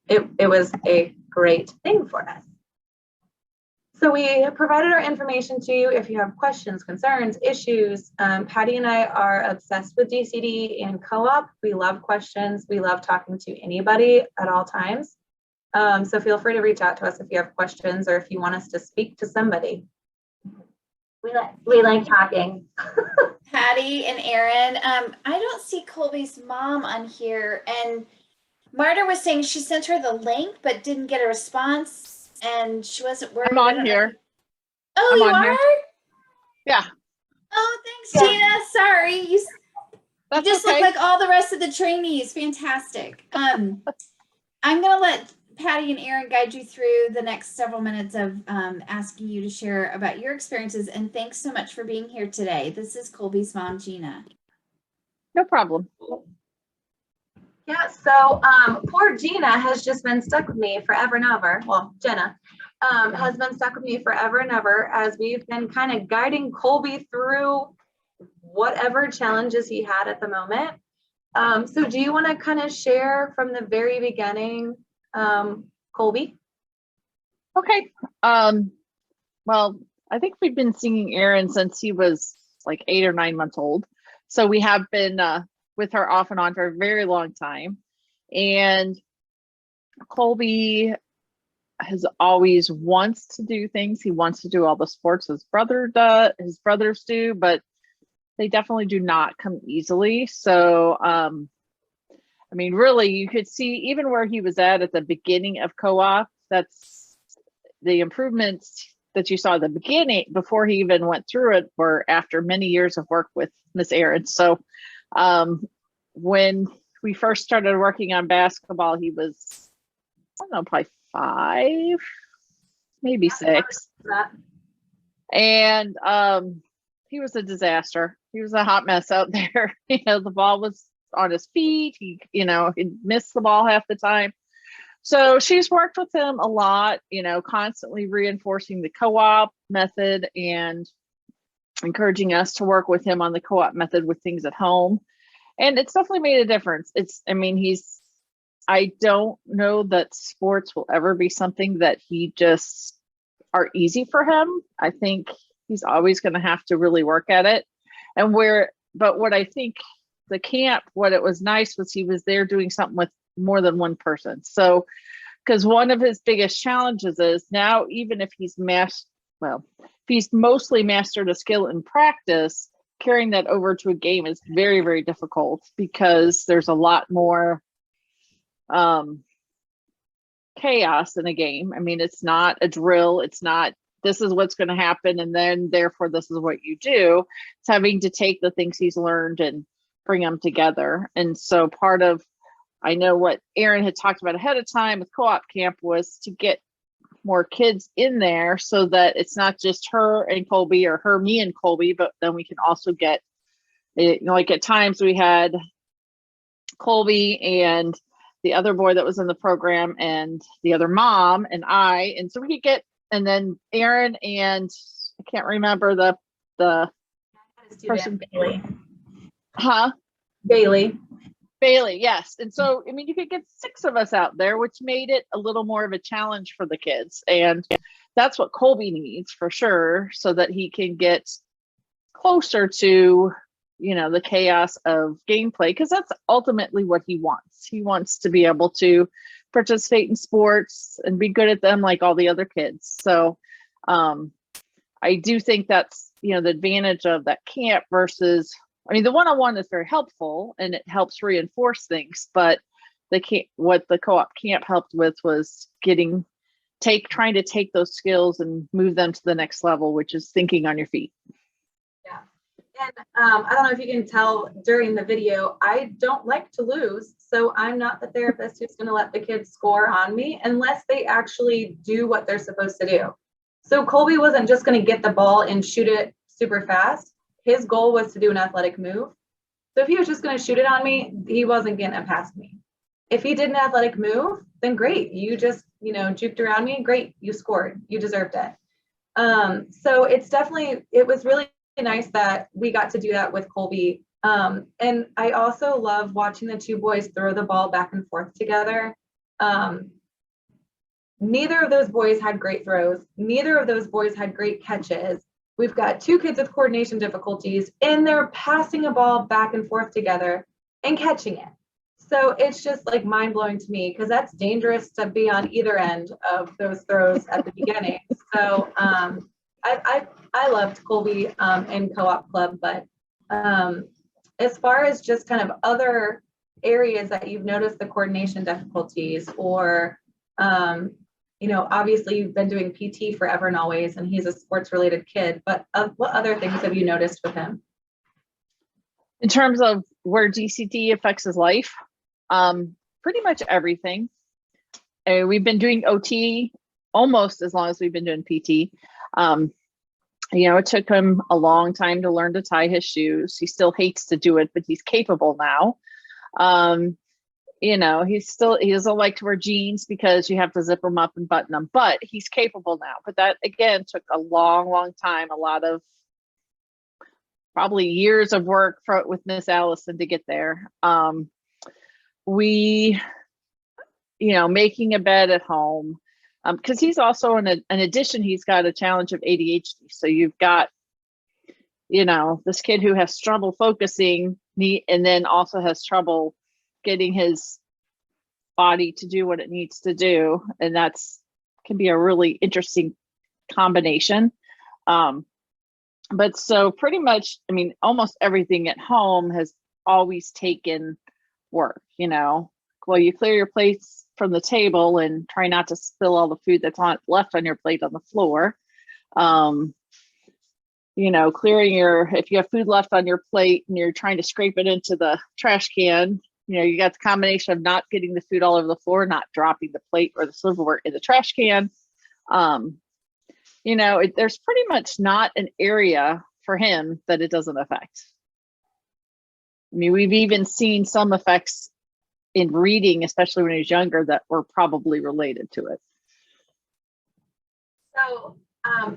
it was a great thing for us. So we provided our information to you if you have questions, concerns, issues. Patty and I are obsessed with DCD and co-op. We love questions. We love talking to anybody at all times. So feel free to reach out to us if you have questions or if you want us to speak to somebody. We like talking. Patty and Aaron, I don't see Colby's mom on here, and Marta was saying she sent her the link but didn't get a response, and she wasn't worried. I'm on here. Oh, I'm you on are? here. Yeah. Oh, thanks, Gina. Sorry. You just okay. look like all the rest of the trainees. Fantastic. I'm going to let Patty and Aaron guide you through the next several minutes of asking you to share about your experiences. And thanks so much for being here today. This is Colby's mom, Gina. No problem. Yeah, so poor Gina has just been stuck with me forever and ever. Well, Jenna has been stuck with me forever and ever as we've been kind of guiding Colby through whatever challenges he had at the moment. So do you want to kind of share from the very beginning, Colby? Okay. Well, I think we've been seeing Aaron since he was like 8 or 9 months old. So we have been with her off and on for a very long time. And Colby has always wants to do things. He wants to do all the sports his brothers do, but they definitely do not come easily. So I mean, really, you could see even where he was at the beginning of co-op, that's the improvements that you saw at the beginning before he even went through it were after many years of work with Miss Erin. So when we first started working on basketball, he was, I don't know, probably 5, maybe 6. And he was a disaster. He was a hot mess out there. You know, the ball was on his feet. He, you know, he'd miss the ball half the time. So she's worked with him a lot, you know, constantly reinforcing the co-op method and encouraging us to work with him on the co-op method with things at home. And it's definitely made a difference. I don't know that sports will ever be something that he just are easy for him. I think he's always going to have to really work at it. But what I think the camp, what it was nice was he was there doing something with more than one person. So, because one of his biggest challenges is now, even if he's mostly mastered a skill in practice, carrying that over to a game is very, very difficult because there's a lot more chaos in a game. I mean, it's not a drill. It's not, this is what's going to happen, and then therefore this is what you do. It's having to take the things he's learned and bring them together. And so part of, I know what Erin had talked about ahead of time with co-op camp was to get more kids in there so that it's not just her and Colby or her, me and Colby, but then we can also get, you know, like at times we had Colby and the other boy that was in the program and the other mom and I, and so we could get, and then Erin and I can't remember the person. Bailey. Huh? Bailey, yes. And so, I mean, you could get 6 of us out there, which made it a little more of a challenge for the kids. And that's what Colby needs for sure, so that he can get closer to, you know, the chaos of gameplay, because that's ultimately what he wants. He wants to be able to participate in sports and be good at them like all the other kids. So I do think that's, you know, the advantage of that camp versus, I mean, the one-on-one is very helpful and it helps reinforce things, but what the co-op camp helped with was trying to take those skills and move them to the next level, which is thinking on your feet. Yeah. And I don't know if you can tell during the video, I don't like to lose. So I'm not the therapist who's going to let the kids score on me unless they actually do what they're supposed to do. So Colby wasn't just going to get the ball and shoot it super fast. His goal was to do an athletic move. So if he was just going to shoot it on me, he wasn't getting it past me. If he did an athletic move, then great. You just, you know, juked around me. Great. You scored. You deserved it. So it was really nice that we got to do that with Colby. And I also love watching the 2 boys throw the ball back and forth together. Neither of those boys had great throws. Neither of those boys had great catches. We've got 2 kids with coordination difficulties, and they're passing a ball back and forth together and catching it. So it's just like mind blowing to me, because that's dangerous to be on either end of those throws at the beginning. So I loved Colby in co-op club, but as far as just kind of other areas that you've noticed the coordination difficulties, or you know, obviously you've been doing PT forever and always, and he's a sports related kid, but what other things have you noticed with him? In terms of where DCT affects his life, pretty much everything. We've been doing OT almost as long as we've been doing PT. You know, it took him a long time to learn to tie his shoes. He still hates to do it, but he's capable now. You know, he doesn't like to wear jeans because you have to zip them up and button them, but he's capable now. But that, again, took a long, long time, a lot of probably years of work with Miss Allison to get there. You know, making a bed at home, because he's also, in addition, he's got a challenge of ADHD. So you've got, you know, this kid who has trouble focusing, and then also has trouble getting his body to do what it needs to do. And can be a really interesting combination. But so pretty much, I mean, almost everything at home has always taken work, you know. Well, you clear your plates from the table and try not to spill all the food that's left on your plate on the floor. You know, if you have food left on your plate and you're trying to scrape it into the trash can, you know, you got the combination of not getting the food all over the floor, not dropping the plate or the silverware in the trash can. You know, there's pretty much not an area for him that it doesn't affect. I mean, we've even seen some effects in reading, especially when he was younger, that were probably related to it. So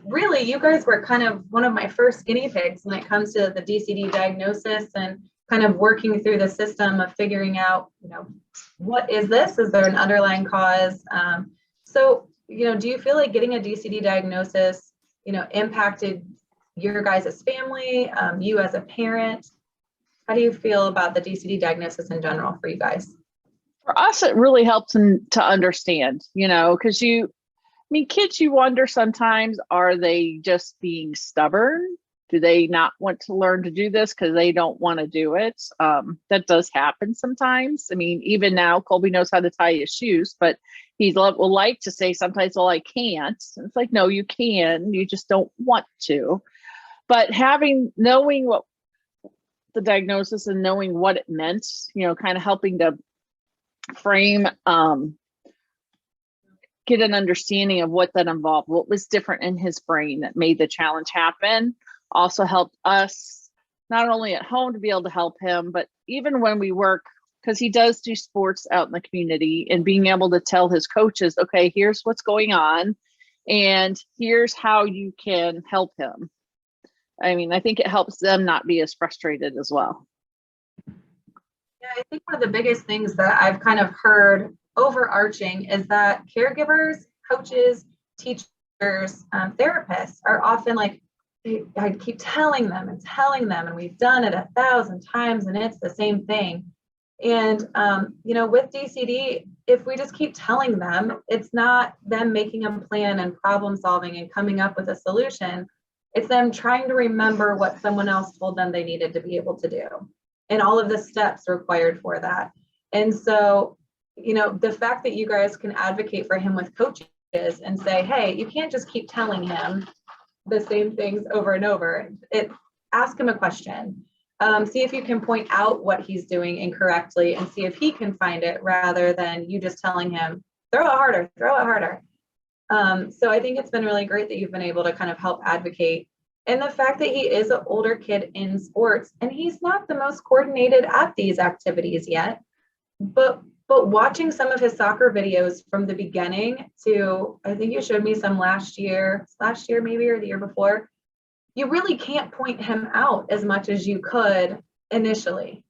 really, you guys were kind of one of my first guinea pigs when it comes to the DCD diagnosis and kind of working through the system of figuring out, you know, what is this? Is there an underlying cause? So, you know, do you feel like getting a DCD diagnosis, you know, impacted your guys' family, you as a parent? How do you feel about the DCD diagnosis in general for you guys? For us, it really helps them to understand, you know, because kids, you wonder sometimes, are they just being stubborn? Do they not want to learn to do this because they don't want to do it? That does happen sometimes. I mean, even now, Colby knows how to tie his shoes, but he will like to say sometimes, well, I can't. And it's like, no, you can. You just don't want to. But knowing what the diagnosis and knowing what it meant, you know, kind of helping to frame, get an understanding of what that involved, what was different in his brain that made the challenge happen, also helped us not only at home to be able to help him, but even when we work, because he does do sports out in the community, and being able to tell his coaches, okay, here's what's going on and here's how you can help him. I mean, I think it helps them not be as frustrated as well. Yeah, I think one of the biggest things that I've kind of heard overarching is that caregivers, coaches, teachers, therapists are often like, I keep telling them, and we've done it 1,000 times and it's the same thing. And, you know, with DCD, if we just keep telling them, it's not them making a plan and problem solving and coming up with a solution. It's them trying to remember what someone else told them they needed to be able to do and all of the steps required for that. And so, you know, the fact that you guys can advocate for him with coaches and say, hey, you can't just keep telling him the same things over and over. Ask him a question. See if you can point out what he's doing incorrectly and see if he can find it rather than you just telling him, throw it harder, throw it harder. So I think it's been really great that you've been able to kind of help advocate. And the fact that he is an older kid in sports and he's not the most coordinated at these activities yet, but watching some of his soccer videos from the beginning to, I think you showed me some last year maybe, or the year before, you really can't point him out as much as you could initially.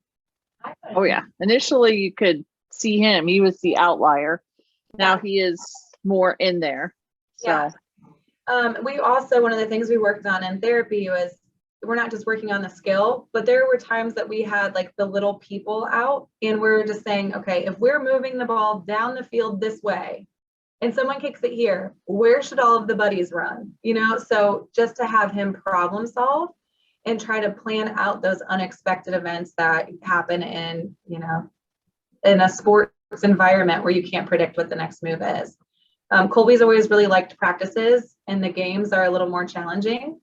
Oh yeah, initially you could see him, he was the outlier. Now he is more in there. So. Yeah. We also, one of the things we worked on in therapy was, we're not just working on the skill, but there were times that we had like the little people out and we're just saying, okay, if we're moving the ball down the field this way and someone kicks it here, where should all of the buddies run? You know, so just to have him problem solve and try to plan out those unexpected events that happen in, you know, in a sports environment where you can't predict what the next move is. Colby's always really liked practices, and the games are a little more challenging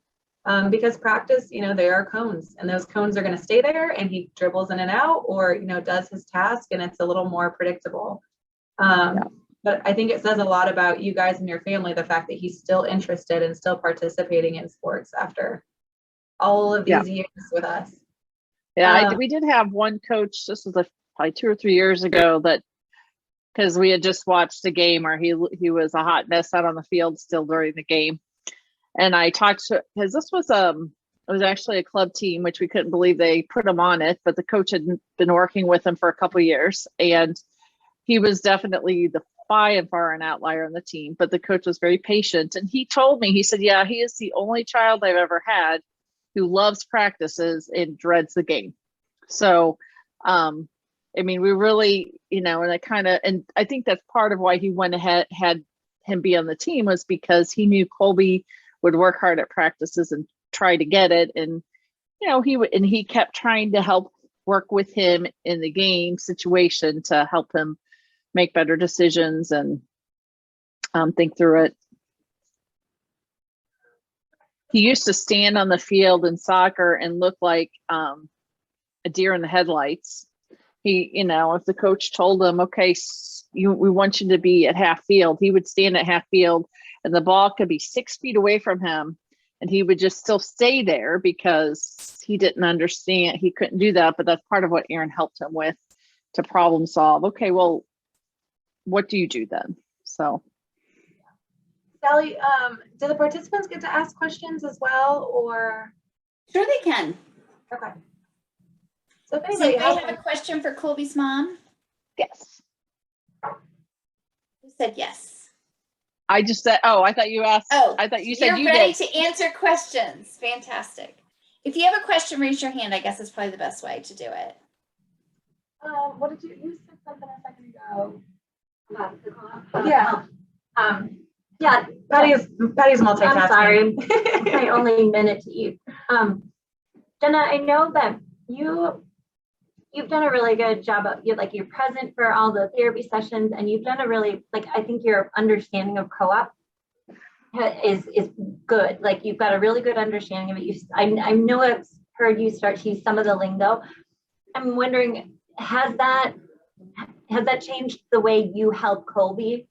because practice, you know, there are cones and those cones are going to stay there and he dribbles in and out or, you know, does his task and it's a little more predictable. But I think it says a lot about you guys and your family, the fact that he's still interested and still participating in sports after all of these years with us. Yeah, we did have one coach, this was probably 2 or 3 years ago, that because we had just watched a game where he was a hot mess out on the field still during the game. And I talked to, because this was it was actually a club team, which we couldn't believe they put him on it, but the coach had been working with him for a couple of years. And he was definitely by and far an outlier on the team, but the coach was very patient. And he told me, he said, yeah, he is the only child I've ever had who loves practices and dreads the game. So, I mean, we really, you know, and I think that's part of why he went ahead, had him be on the team, was because he knew Colby would work hard at practices and try to get it. And, you know, he kept trying to help work with him in the game situation to help him make better decisions and think through it. He used to stand on the field in soccer and look like a deer in the headlights. He, you know, if the coach told him, okay, we want you to be at half field, he would stand at half field and the ball could be 6 feet away from him and he would just still stay there because he didn't understand. He couldn't do that, but that's part of what Aaron helped him with to problem solve. Okay, well, what do you do then? So. Sally, do the participants get to ask questions as well, or? Sure they can. Okay. So if Does anybody anybody has have a question for Colby's mom? Yes. Who said yes? I just said, oh, I thought you asked. Oh, I thought you said you're you ready did. to answer questions. Fantastic. If you have a question, raise your hand. I guess is probably the best way to do it. what did you said something a second ago? Yeah. Yeah. Patty's multitasking. I'm sorry. My only minute to eat. Jenna, I know that you've done a really good job of you're present for all the therapy sessions, and you've done a really I think your understanding of co-op is good. Like you've got a really good understanding of it. I know I've heard you start to use some of the lingo. I'm wondering, has that changed the way you help Colby?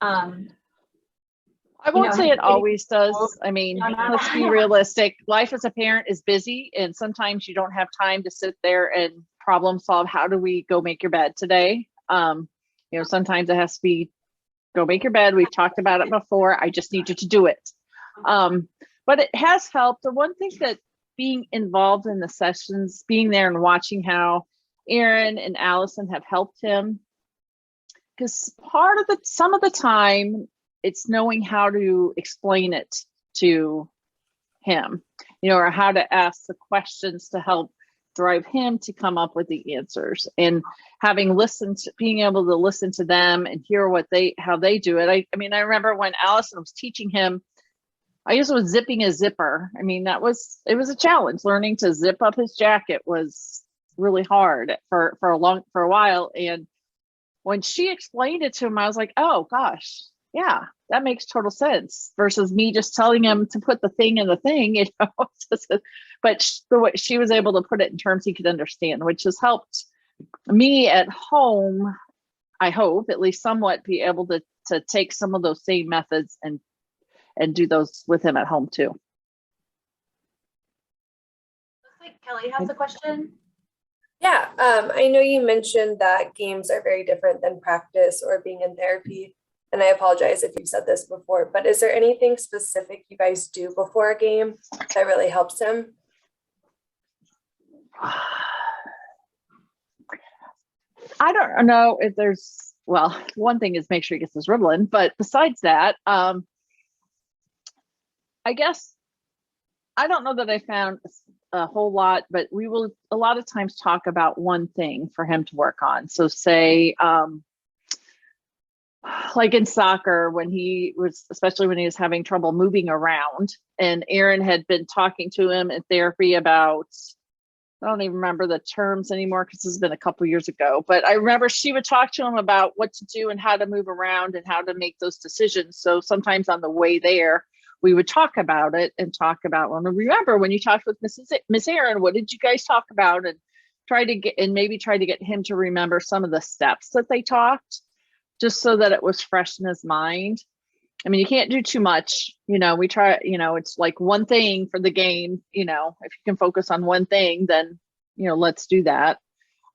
I won't say it always does. I mean, let's be realistic. Life as a parent is busy, and sometimes you don't have time to sit there and problem solve. How do we go make your bed today? You know, sometimes it has to be go make your bed. We've talked about it before. I just need you to do it. But it has helped. The one thing that being involved in the sessions, being there and watching how Aaron and Allison have helped him, because some of the time, it's knowing how to explain it to him, you know, or how to ask the questions to help drive him to come up with the answers, and being able to listen to them and hear how they do it. I mean, I remember when Allison was teaching him, I used was zipping a zipper. I mean, it was a challenge. Learning to zip up his jacket was really hard for a while. And when she explained it to him, I was like, oh gosh, yeah, that makes total sense, versus me just telling him to put the thing in the thing, you know. But she was able to put it in terms he could understand, which has helped me at home, I hope, at least somewhat, be able to take some of those same methods and do those with him at home too. Looks like Kelly has a question. Yeah, I know you mentioned that games are very different than practice or being in therapy. And I apologize if you've said this before, but is there anything specific you guys do before a game that really helps him? I don't know if there's, well, one thing is make sure he gets his Ritalin, but besides that, I guess, I don't know that I found a whole lot, but we will a lot of times talk about one thing for him to work on. So say, like in soccer, especially when he was having trouble moving around, and Aaron had been talking to him in therapy about, I don't even remember the terms anymore because this has been a couple years ago, but I remember she would talk to him about what to do and how to move around and how to make those decisions. So sometimes on the way there, we would talk about it and talk about, well, remember when you talked with Miss Aaron, what did you guys talk about? And try to get him to remember some of the steps that they talked, just so that it was fresh in his mind. I mean, you can't do too much, you know, we try, you know, it's like one thing for the game, you know, if you can focus on one thing, then, you know, let's do that.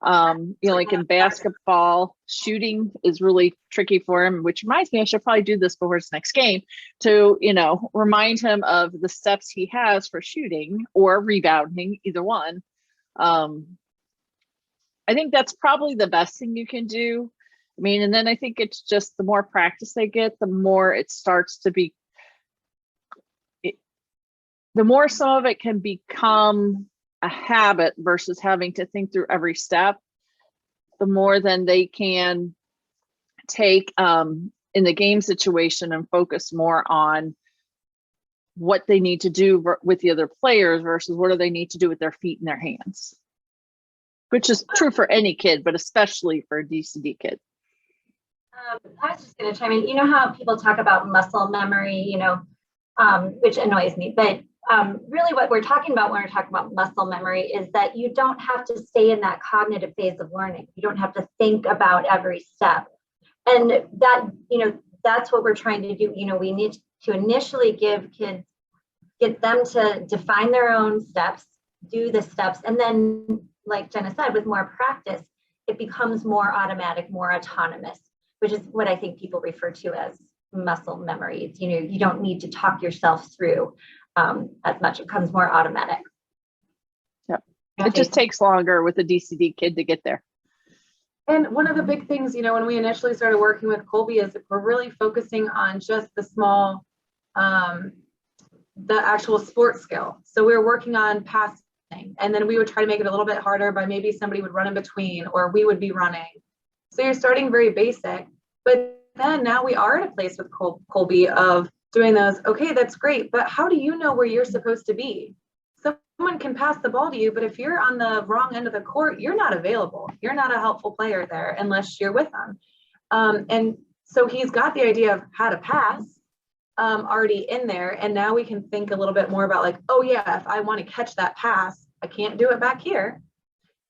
You know, like in basketball, shooting is really tricky for him, which reminds me, I should probably do this before his next game to, you know, remind him of the steps he has for shooting or rebounding, either one. I think that's probably the best thing you can do. I mean, and then I think it's just the more practice they get, the more it starts to be, the more some of it can become a habit versus having to think through every step, the more then they can take in the game situation and focus more on what they need to do with the other players versus what do they need to do with their feet and their hands. which is true for any kid, but especially for a DCD kid. I was just going to chime in. You know how people talk about muscle memory, you know, which annoys me, but really what we're talking about when we're talking about muscle memory is that you don't have to stay in that cognitive phase of learning. You don't have to think about every step. And that, you know, that's what we're trying to do. You know, we need to initially give kids, get them to define their own steps, do the steps, and then, like Jenna said, with more practice, it becomes more automatic, more autonomous, which is what I think people refer to as muscle memory. It's, you know, you don't need to talk yourself through as much. It becomes more automatic. Yep. It just takes longer with a DCD kid to get there. And one of the big things, you know, when we initially started working with Colby is we're really focusing on just the small, the actual sports skill. So we were working on passing, and then we would try to make it a little bit harder by maybe somebody would run in between or we would be running. So you're starting very basic, but then now we are at a place with Colby of doing those. Okay, that's great, but how do you know where you're supposed to be? Someone can pass the ball to you, but if you're on the wrong end of the court, you're not available. You're not a helpful player there unless you're with them. And so he's got the idea of how to pass already in there. And now we can think a little bit more about like, oh yeah, if I want to catch that pass, I can't do it back here.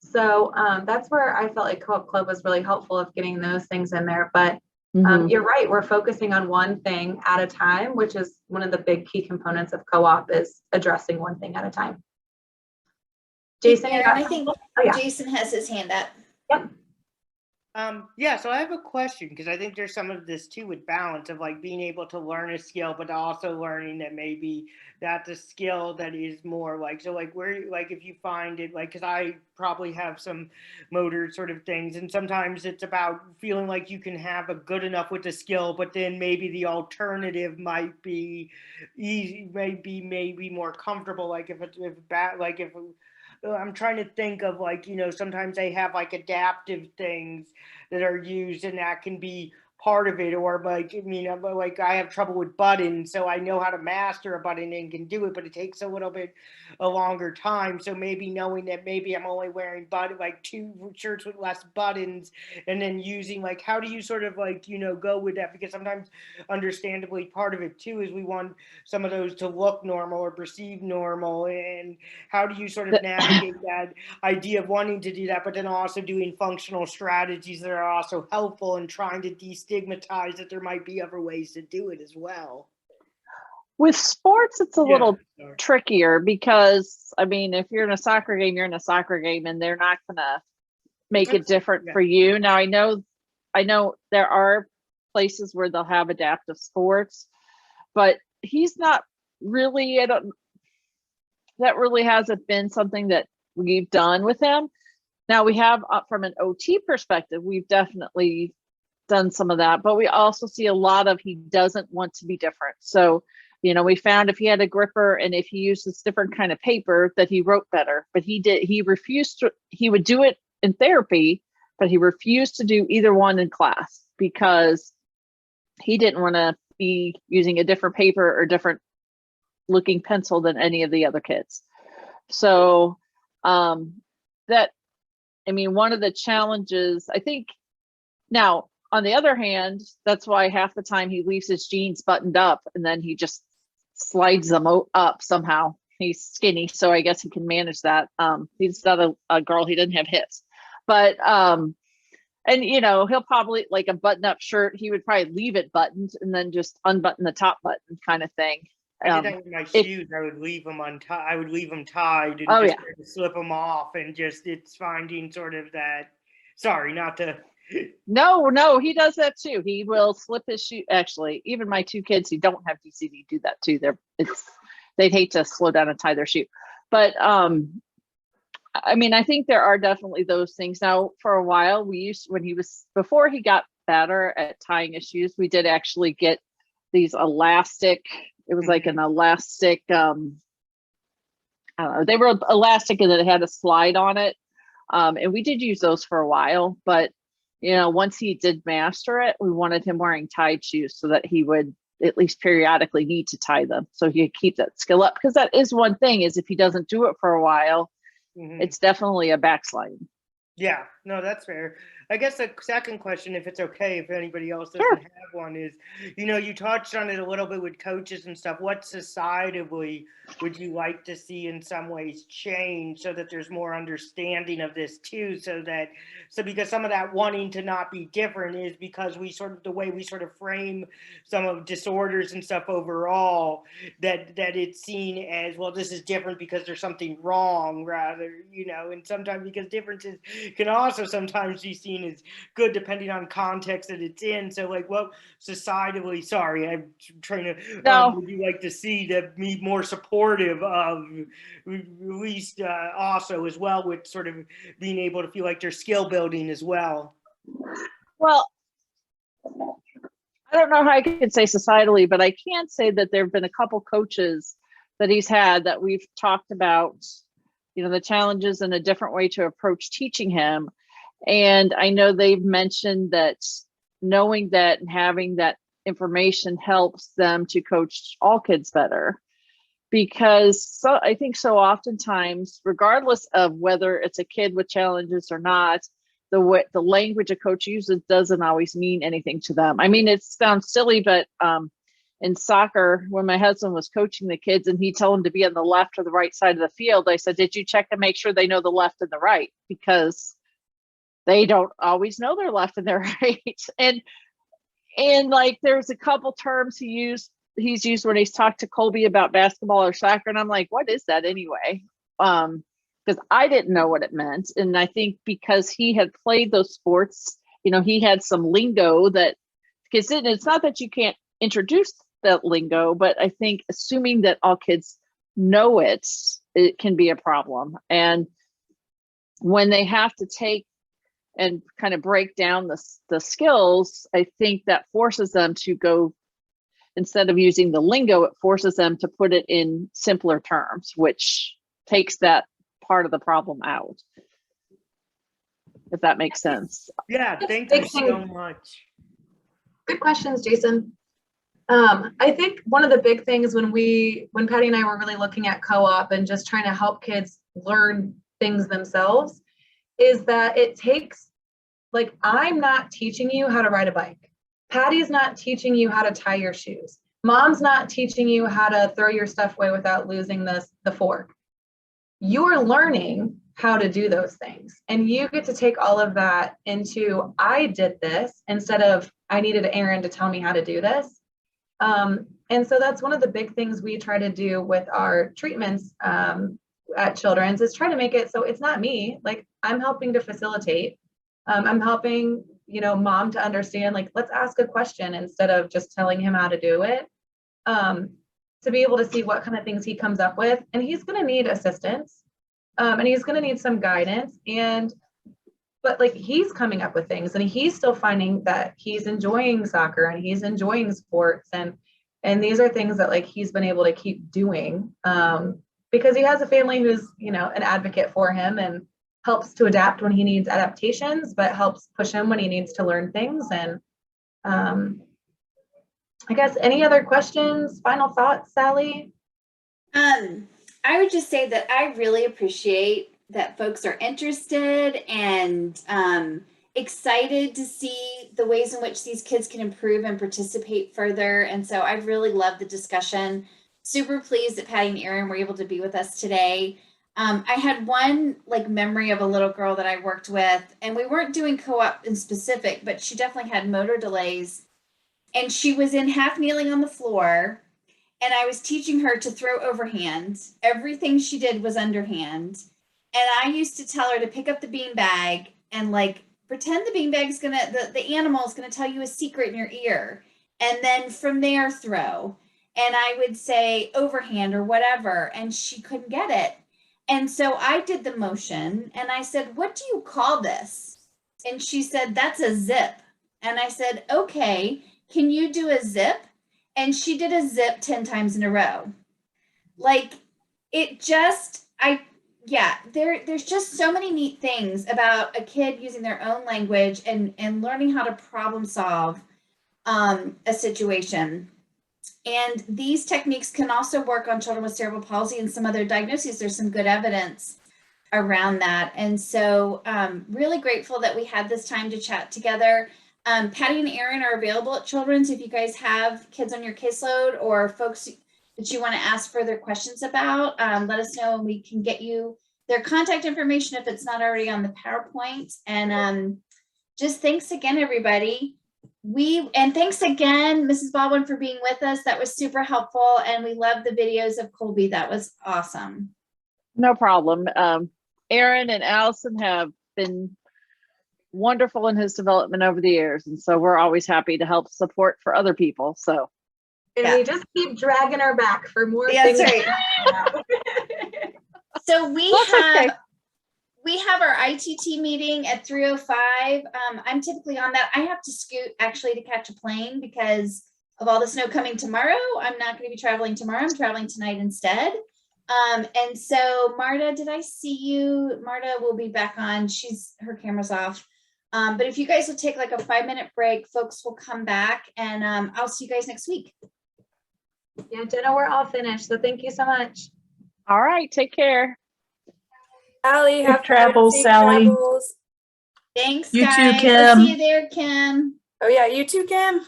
So that's where I felt like Co-op Club was really helpful of getting those things in there. But you're right, we're focusing on one thing at a time, which is one of the big key components of co-op is addressing one thing at a time. Jason, Aaron, I think yeah. Jason has his hand up. Yep. Yeah, so I have a question because I think there's some of this too with balance of like being able to learn a skill, but also learning that maybe that's a skill that is more like, so like where, like if you find it, like, because I probably have some motor sort of things, and sometimes it's about feeling like you can have a good enough with the skill, but then maybe the alternative might be easy, maybe more comfortable, like if it's bad, like if I'm trying to think of like, you know, sometimes they have like adaptive things that are used and that can be part of it, or like, I mean, like I have trouble with buttons, so I know how to master a button and can do it, but it takes a little bit a longer time. So maybe knowing that maybe I'm only wearing like 2 shirts with less buttons, and then using like, how do you sort of like, you know, go with that? Because sometimes understandably part of it too is we want some of those to look normal or perceive normal, and how do you sort of navigate that idea of wanting to do that, but then also doing functional strategies that are also helpful and trying to destigmatize that there might be other ways to do it as well? With sports, it's a little trickier because, I mean, if you're in a soccer game, you're in a soccer game, and they're not going to make it different for you. Now, I know there are places where they'll have adaptive sports, but he's not really, that really hasn't been something that we've done with him. Now we have, from an OT perspective, we've definitely done some of that, but we also see a lot of, he doesn't want to be different. So, you know, we found if he had a gripper and if he used this different kind of paper that he wrote better, but he refused to, he would do it in therapy, but he refused to do either one in class because he didn't want to be using a different paper or different looking pencil than any of the other kids. So that, I mean, one of the challenges, I think, now, on the other hand, that's why half the time he leaves his jeans buttoned up and then he just slides them up somehow. He's skinny, so I guess he can manage that. He's not a girl, he doesn't have hips. But, and you know, he'll probably, like a button-up shirt, he would probably leave it buttoned and then just unbutton the top button kind of thing. I did that with my shoes. I would leave them untied. I would leave them tied and just slip them off, and just it's finding sort of that. Sorry, not to. No, he does that too. He will slip his shoe. Actually, even my 2 kids who don't have DCD do that too. They'd hate to slow down and tie their shoe, but I mean, I think there are definitely those things. Now, for a while, before he got better at tying his shoes, we did actually get these elastic. It was like an elastic, I don't know, they were elastic and then it had a slide on it. And we did use those for a while, but you know, once he did master it, we wanted him wearing tied shoes so that he would at least periodically need to tie them. So he could keep that skill up, because that is one thing, is if he doesn't do it for a while, it's definitely a backsliding. Yeah, no, that's fair. I guess the second question, if it's okay, if anybody else doesn't Sure. have one, is, you touched on it a little bit with coaches and stuff. What societally would you like to see in some ways change so that there's more understanding of this too? So because some of that wanting to not be different is because the way we sort of frame some of disorders and stuff overall, that it's seen as, well, this is different because there's something wrong, rather, and sometimes because differences can also sometimes be seen as good depending on context that it's in. So like, what societally, sorry, I'm trying to, No. would you like to see to be more supportive of, at least also as well, with sort of being able to feel like there's skill building as well? Well, I don't know how I can say societally, but I can say that there have been a couple coaches that he's had that we've talked about, the challenges and a different way to approach teaching him. And I know they've mentioned that knowing that and having that information helps them to coach all kids better. Because I think so oftentimes, regardless of whether it's a kid with challenges or not, the language a coach uses doesn't always mean anything to them. I mean, it sounds silly, but in soccer, when my husband was coaching the kids and he told them to be on the left or the right side of the field, I said, did you check to make sure they know the left and the right? Because they don't always know their left and their right. And like, there's a couple terms he's used when he's talked to Colby about basketball or soccer. And I'm like, what is that anyway? Because I didn't know what it meant. And I think because he had played those sports, he had some lingo that, because it's not that you can't introduce that lingo, but I think assuming that all kids know it can be a problem. And when they have to take and kind of break down the skills, I think that forces them to go, instead of using the lingo, it forces them to put it in simpler terms, which takes that part of the problem out, if that makes sense. Yeah, thank you so much. Good questions, Jason. I think one of the big things when Patty and I were really looking at co-op and just trying to help kids learn things themselves is that it takes, like, I'm not teaching you how to ride a bike. Patty's not teaching you how to tie your shoes. Mom's not teaching you how to throw your stuff away without losing the fork. You're learning how to do those things. And you get to take all of that into, I did this, instead of I needed Aaron to tell me how to do this. And so that's one of the big things we try to do with our treatments at Children's, is try to make it so it's not me, like, I'm helping to facilitate. I'm helping, mom to understand, like, let's ask a question instead of just telling him how to do it. To be able to see what kind of things he comes up with. And he's going to need assistance. And he's going to need some guidance. But like, he's coming up with things, and he's still finding that he's enjoying soccer and he's enjoying sports. And these are things that, like, he's been able to keep doing because he has a family who's, an advocate for him and helps to adapt when he needs adaptations, but helps push him when he needs to learn things. And I guess any other questions, final thoughts, Sally? I would just say that I really appreciate that folks are interested and excited to see the ways in which these kids can improve and participate further. And so I really love the discussion. Super pleased that Patty and Aaron were able to be with us today. I had one memory of a little girl that I worked with, and we weren't doing co-op in specific, but she definitely had motor delays. And she was in half kneeling on the floor, and I was teaching her to throw overhand. Everything she did was underhand. And I used to tell her to pick up the beanbag and pretend the beanbag's the animal's gonna tell you a secret in your ear. And then from there, throw. And I would say overhand or whatever, and she couldn't get it. And so I did the motion and I said, "What do you call this?" And she said, "That's a zip." And I said, "Okay, can you do a zip?" And she did a zip 10 times in a row. There's just so many neat things about a kid using their own language and learning how to problem solve a situation. And these techniques can also work on children with cerebral palsy and some other diagnoses. There's some good evidence around that. And so really grateful that we had this time to chat together. Patty and Aaron are available at Children's if you guys have kids on your caseload or folks that you want to ask further questions about. Let us know and we can get you their contact information if it's not already on the PowerPoint. And just thanks again, everybody. And thanks again, Mrs. Baldwin, for being with us. That was super helpful. And we love the videos of Colby. That was awesome. No problem. Aaron and Allison have been wonderful in his development over the years. And so we're always happy to help support for other people. So. And we just keep dragging her back for more That's things. right. So we have our ITT meeting at 3:05. I'm typically on that. I have to scoot actually to catch a plane because of all the snow coming tomorrow. I'm not going to be traveling tomorrow. I'm traveling tonight instead. And so Marta, did I see you? Marta will be back on. Her camera's off. But if you guys will take like a 5-minute break, folks will come back and I'll see you guys next week. Yeah, Jenna, we're all finished. So thank you so much. All right. Take care. Allie, have travels, safe Sally. travels. Thanks, You too, guys. Kim. We'll see you there, Kim. Oh yeah, you too, Kim.